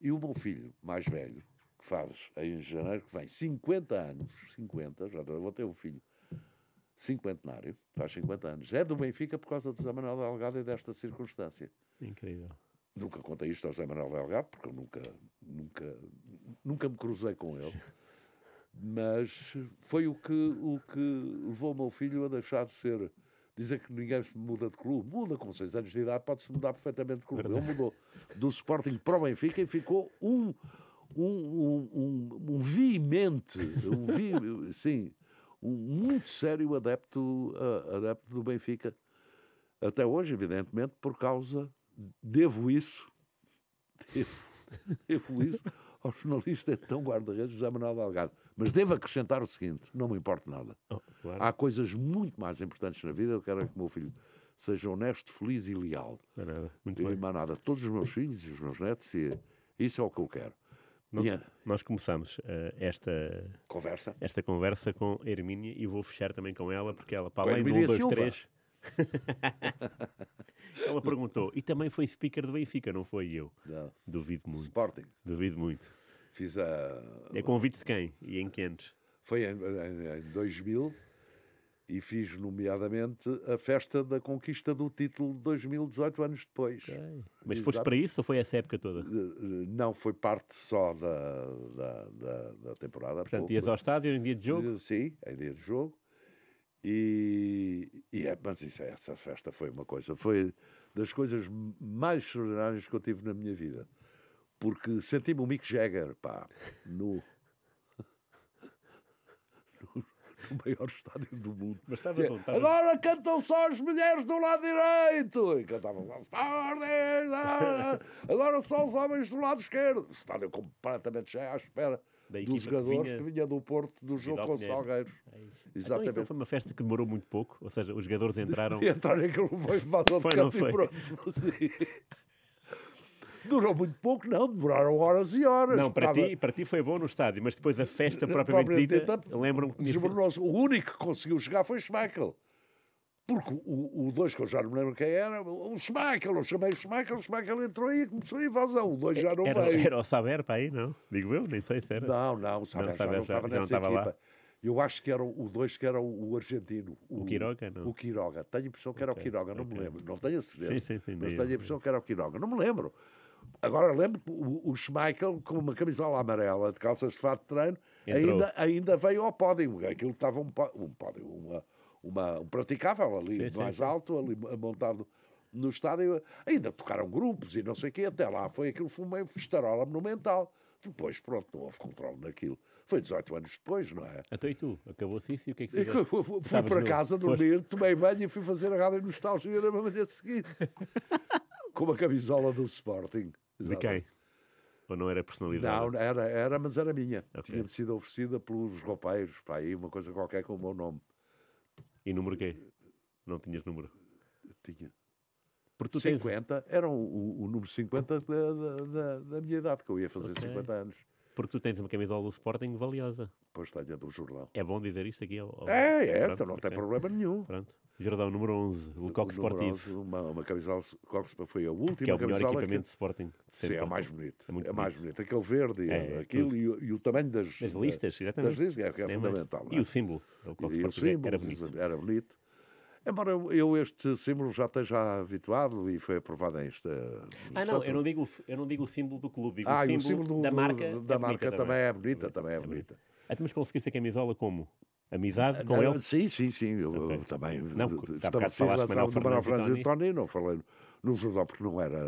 E o meu filho mais velho, que faz em janeiro, que vem 50 anos, 50, já vou ter um filho cinquentenário, faz 50 anos, é do Benfica por causa do Zé Manuel Delgado e desta circunstância. Incrível. Nunca contei isto ao Zé Manuel Delgado, porque eu nunca me cruzei com ele. Mas foi o que levou o meu filho a deixar de ser. Dizer que ninguém se muda de clube. Muda com 6 anos de idade, pode-se mudar perfeitamente de clube. Ele mudou do Sporting para o Benfica e ficou um veemente, muito sério adepto do Benfica. Até hoje, evidentemente, por causa. Devo isso ao jornalista então guarda-redes José Manuel Delgado. Mas devo acrescentar o seguinte: não me importa nada. Claro. Há coisas muito mais importantes na vida. Eu quero é que o meu filho seja honesto, feliz e leal. Não é nada. Muito E bem. mais nada. Todos os meus filhos e os meus netos, e isso é o que eu quero. Nós começamos Conversa. esta conversa com a Hermínia e vou fechar também com ela, porque ela, para Com a além do 1, Hermínia 2, Silva. 3, ela perguntou, e também foi speaker do Benfica, não foi eu? Não. Duvido muito. Sporting. Duvido muito. Fiz É convite de quem? E em que anos? Foi em 2000 e fiz, nomeadamente, a festa da conquista do título de 2018, anos depois. Mas foste para isso ou foi essa época toda? Não, foi parte só da temporada. Portanto, ias ao estádio em dia de jogo? Sim, em dia de jogo. Mas essa festa foi uma coisa, foi das coisas mais extraordinárias que eu tive na minha vida. Porque senti-me o Mick Jagger, pá, no maior estádio do mundo. Mas estava bom, estava- Agora cantam só as mulheres do lado direito! E cantavam lá, agora só os homens do lado esquerdo. O estádio completamente cheio à espera Da dos equipa que jogadores vinha que vinha do Porto, do jogo de com o Alpinheiro. Salgueiros. Então, Exatamente. isso foi uma festa que demorou muito pouco, ou seja, os jogadores entraram... E então aquilo foi levado ao Foi, não campo foi? e pronto. Durou muito pouco, não, demoraram horas e horas. Não, para ti foi bom no estádio, mas depois a festa propriamente dita, lembro-me que tinha sido... desmoronou-se. O único que conseguiu chegar foi o Schmeichel. Porque o 2, que eu já não me lembro quem era, o Schmeichel, eu chamei o Schmeichel entrou aí e começou a invasão. O 2 já não veio. Era o Saber para aí, não? Digo eu, nem sei se era. Não, o Saber já não estava já não nessa estava lá. equipa. Eu acho que era o 2 que era o argentino. O Quiroga, não? O Quiroga. Tenho a impressão que era o Quiroga, não me lembro. Não tenho a certeza. Sim, mas tenho a impressão que era o Quiroga. Não me lembro. Agora lembro que o Schmeichel, com uma camisola amarela de calças de fato de treino, ainda veio ao pódio. Aquilo estava um pódio, um praticável ali, mais alto, ali montado no estádio. Ainda tocaram grupos e não sei o quê. Até lá foi meio festarola monumental. Depois, pronto, não houve controle naquilo. Foi 18 anos depois, não é? Então e tu? Acabou-se isso e o que é que fizeste? Fui para casa dormir, tomei banho e fui fazer a rádio nostálgica na manhã seguinte. Com uma camisola do Sporting. De quem? Ou não era personalidade? Não, era, mas era minha. Ok. Tinha-me sido oferecida pelos roupeiros, pá, aí uma coisa qualquer com o meu nome. E número quê? Não tinhas número? Tinha. Porque tu tens... 50, era o número 50 da minha idade, que eu ia fazer 50 anos. Porque tu tens uma camisola do Sporting valiosa. Depois tenho a do Jordão. É bom dizer isto aqui? Pronto, então não tem ok. problema nenhum. Pronto. Jordão, número 11, Lecoq Sportivo. Uma camisola Lecoq foi a última Que é o melhor camisola equipamento de Sporting. Sim, é mais bonito. É muito mais bonito. Aquele verde, aquilo tudo. e o tamanho das listas, exatamente. Das listas, que é fundamental. E o símbolo do Lecoq E o Sportivo símbolo era bonito. era bonito. Embora eu este símbolo já esteja habituado e foi aprovado em esta... Não, eu não digo o símbolo do clube, digo o o símbolo da marca. Da marca também é bonita, também é bonita. Mas conseguiste a camisola como? Amizade com ele? Sim. Eu também estabeleci a relação do Manuel Fernandes e do Tony, não falei no Jordão porque não era...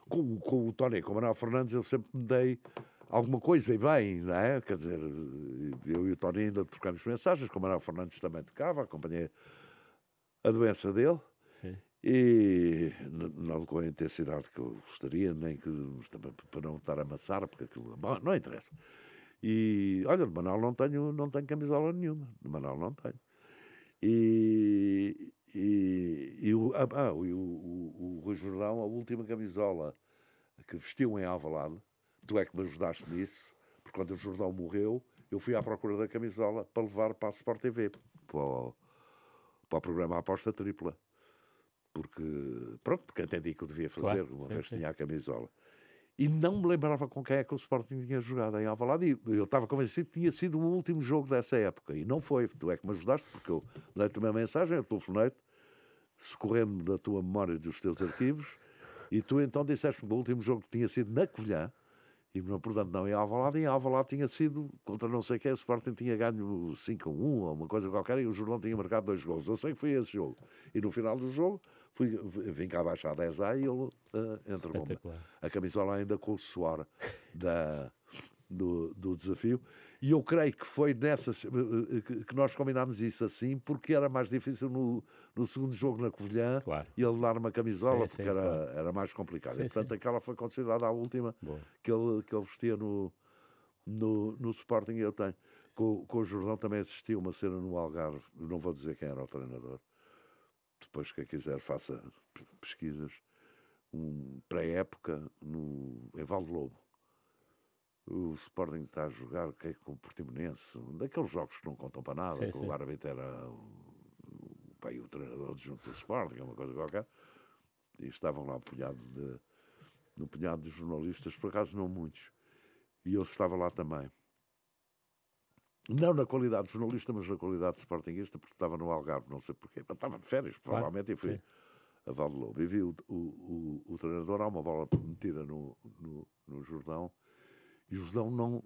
Com o Tony e com o Manuel Fernandes eu sempre me dei alguma coisa e bem, não é? Quer dizer, eu e o Tony ainda trocamos mensagens, com o Manuel Fernandes também tocava, acompanhei a doença dele. Sim. E não com a intensidade que eu gostaria, nem que também para não estar a amassar, porque aquilo não interessa. E olha, de Manuel não tenho camisola nenhuma, de Manuel não tenho. O Rui Jordão, a última camisola que vestiu em Alvalade, tu é que me ajudaste nisso, porque quando o Jordão morreu, eu fui à procura da camisola para levar para a Sport TV, para o programa Aposta Tripla. Porque entendi que eu devia fazer, claro, uma vez tinha a camisola. E não me lembrava com quem é que o Sporting tinha jogado em Alvalade. E eu estava convencido que tinha sido o último jogo dessa época. E não foi. Tu é que me ajudaste, porque eu dei-te uma mensagem, eu telefonei-te, socorrendo-me da tua memória e dos teus arquivos, e tu então disseste que o último jogo tinha sido na Covilhã, e portanto não em Alvalade, e em Alvalade tinha sido contra não sei quem, o Sporting tinha ganho 5-1 ou uma coisa qualquer, e o Jordão tinha marcado 2 gols. Eu sei que foi esse jogo. E no final do jogo, vim cá abaixo à 10A e ele entregou-me a camisola ainda com o suor do desafio. E eu creio que foi nessas que nós combinámos isso assim, porque era mais difícil no segundo jogo na Covilhã e ele dar uma camisola, porque era mais complicado. E, portanto, aquela foi considerada a última que ele vestia no Sporting. Eu tenho. Com o Jordão também assisti uma cena no Algarve, não vou dizer quem era o treinador. Depois, quem quiser, faça pesquisas. Pré-época em Valdelobo. O Sporting está a jogar com o Portimonense, daqueles jogos que não contam para nada, que o árbitro era o treinador adjunto do Sporting, uma coisa qualquer, e estavam lá no punhado de jornalistas, por acaso não muitos, e eu estava lá também. Não na qualidade de jornalista, mas na qualidade de sportinguista, porque estava no Algarve, não sei porquê, mas estava de férias, provavelmente, e fui a Valdelobo. E vi o treinador, há uma bola metida no Jordão, e o Jordão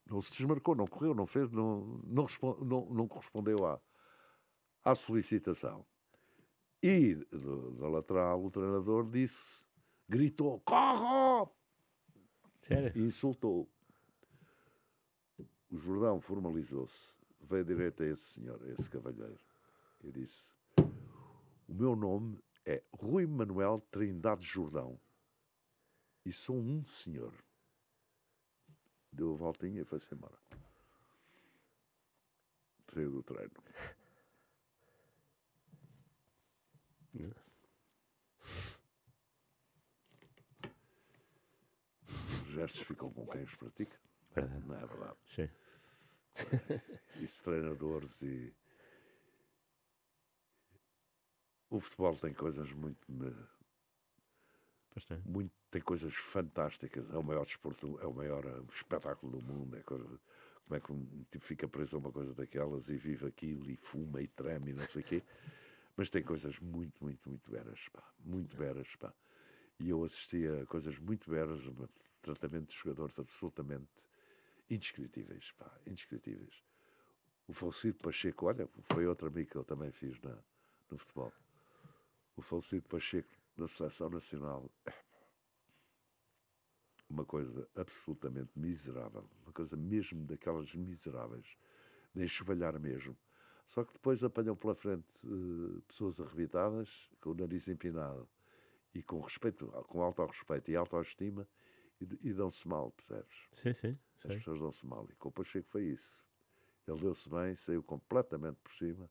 não se desmarcou, não correu, não fez, não correspondeu à solicitação. E da lateral, o treinador gritou, corre! Sério? E insultou. O Jordão formalizou-se, veio direito a esse senhor, a esse cavalheiro, e disse: o meu nome é Rui Manuel Trindade Jordão e sou um senhor. Deu a voltinha e foi-se embora. Saiu do treino. Os gestos ficam com quem os pratica. Verdade. Não é verdade? Sim. Isso, treinadores e... O futebol tem coisas tem coisas fantásticas. É o maior desporto, é o maior espetáculo do mundo. Como é que um tipo fica preso a uma coisa daquelas e vive aquilo e fuma e treme e não sei o quê. Mas tem coisas muito, muito, muito beras, pá. Muito beras, pá. E eu assisti a coisas muito beras, tratamento de jogadores absolutamente indescritíveis, pá. Indescritíveis. O falecido Pacheco, olha, foi outro amigo que eu também fiz no futebol. O falecido Pacheco na Seleção Nacional, uma coisa absolutamente miserável, uma coisa mesmo daquelas miseráveis, de enxovalhar mesmo. Só que depois apanham pela frente pessoas arrebitadas, com o nariz empinado, e com respeito, com autorrespeito e autoestima, e dão-se mal, percebes? Sim. As pessoas dão-se mal. E com o Pacheco foi isso. Ele deu-se bem, saiu completamente por cima.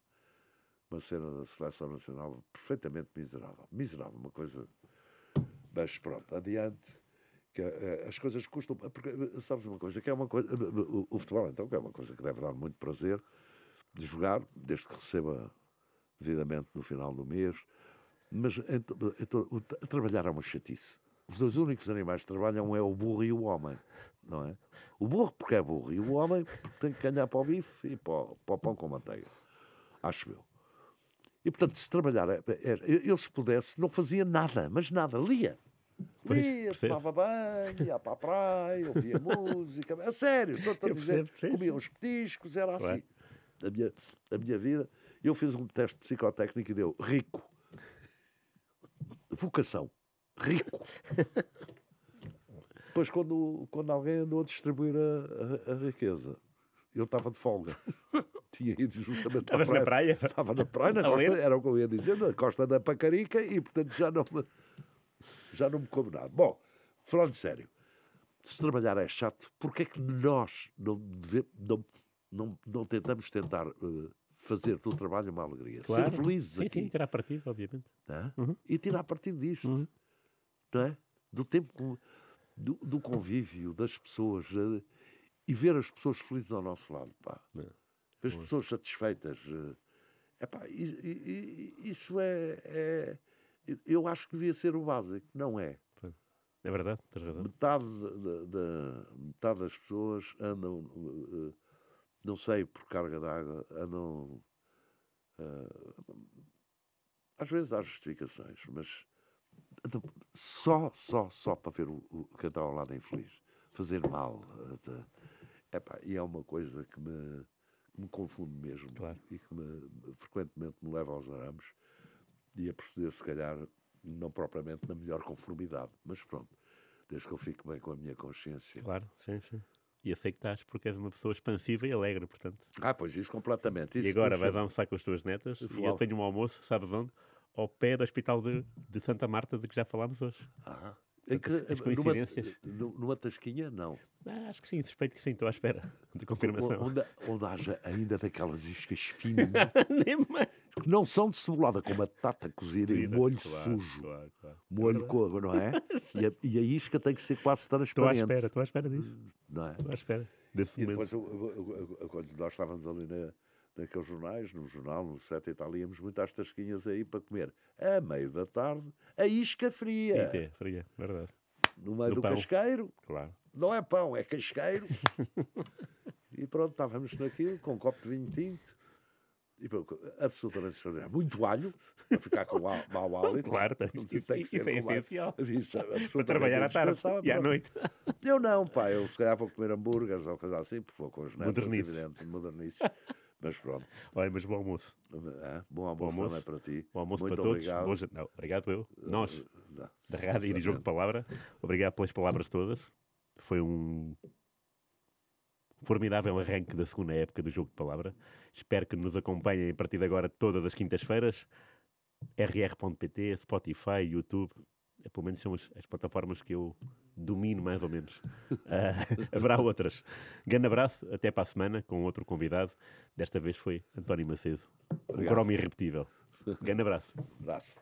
Uma cena da Seleção Nacional perfeitamente miserável. Miserável, uma coisa... Mas pronto, adiante. Que as coisas custam. Porque, sabes uma coisa? Que é uma coisa. O futebol, então, que é uma coisa que deve dar muito prazer de jogar, desde que receba devidamente no final do mês. Mas trabalhar é uma chatice. Os dois únicos animais que trabalham é o burro e o homem, não é? O burro porque é burro e o homem porque tem que ganhar para o bife e para o pão com manteiga. Acho eu. E, portanto, se trabalhar... Eu, se pudesse, não fazia nada, mas nada. Lia. Lia, tomava banho, ia para a praia, ouvia música. A sério, estou a dizer. Comia uns petiscos, era assim. A minha vida... Eu fiz um teste psicotécnico e deu rico. Vocação. Rico. Depois, quando alguém andou a distribuir a riqueza, eu estava de folga. Tinha ido justamente para a praia. Na praia? Estava na praia, na costa, era o que eu ia dizer, na costa da Pacarica, e, portanto, já não me como nada. Bom, falando sério, se trabalhar é chato, porque é que nós não tentamos tentar... fazer do trabalho uma alegria. Claro. Ser felizes aqui. Sim, tirar partido, obviamente. E tirar partido disto. Não é? Do tempo, do convívio das pessoas. E ver as pessoas felizes ao nosso lado. Pá. Ver as pessoas satisfeitas. Isso é... Eu acho que devia ser o básico. Não é. É verdade, tens razão. Metade das pessoas andam... não sei, por carga d'água, andam... às vezes há justificações, mas só para ver o que está ao lado infeliz. Fazer mal. E é uma coisa que me confunde mesmo. Claro. E que frequentemente me leva aos arames e a proceder, se calhar, não propriamente na melhor conformidade. Mas pronto, desde que eu fique bem com a minha consciência. Claro, sim. E eu sei que estás porque és uma pessoa expansiva e alegre, portanto. Pois isso completamente. Isso e agora vais almoçar com as tuas netas e eu tenho um almoço, sabes onde? Ao pé do Hospital de Santa Marta, de que já falámos hoje. As coincidências. Numa tasquinha, não. Acho que sim, suspeito que sim, estou à espera de confirmação. Onde haja ainda daquelas iscas finas Nem mais. que não são de cebolada, com batata cozida e molho sujo. Claro. Molho com água, não é? E a isca tem que ser quase transparente. Estou à espera disso. Não é? Estou à espera desse E momento. depois, quando nós estávamos ali naqueles jornais, no jornal, no 7 e tal, íamos muito às tasquinhas aí para comer. À meio da tarde, a isca fria. Fria, verdade. No meio do pão. casqueiro. Claro. Não é pão, é casqueiro. E pronto, estávamos naquilo, com um copo de vinho tinto. E absolutamente extraordinário. Muito alho, para ficar com mau hálito. Claro, tem que ser essencial. Para trabalhar à tarde e à noite. Eu não, pá, eu se calhar vou comer hambúrgueres ou coisa assim, porque vou com os netos, evidente, modernices. Mas pronto. Olha, mas bom almoço. Bom almoço também para ti. Bom almoço muito para todos. Obrigado. Não, obrigado eu. Nós, da Rádio e de Jogo de Palavra. Obrigado pelas palavras todas. Foi um formidável arranque da segunda época do Jogo de Palavra. Espero que nos acompanhem a partir de agora todas as quintas-feiras. rr.pt, Spotify, YouTube. Pelo menos são as plataformas que eu domino mais ou menos. Haverá outras. Grande abraço, até para a semana com outro convidado. Desta vez foi António Macedo. Um cromo irrepetível. Grande abraço. Abraço.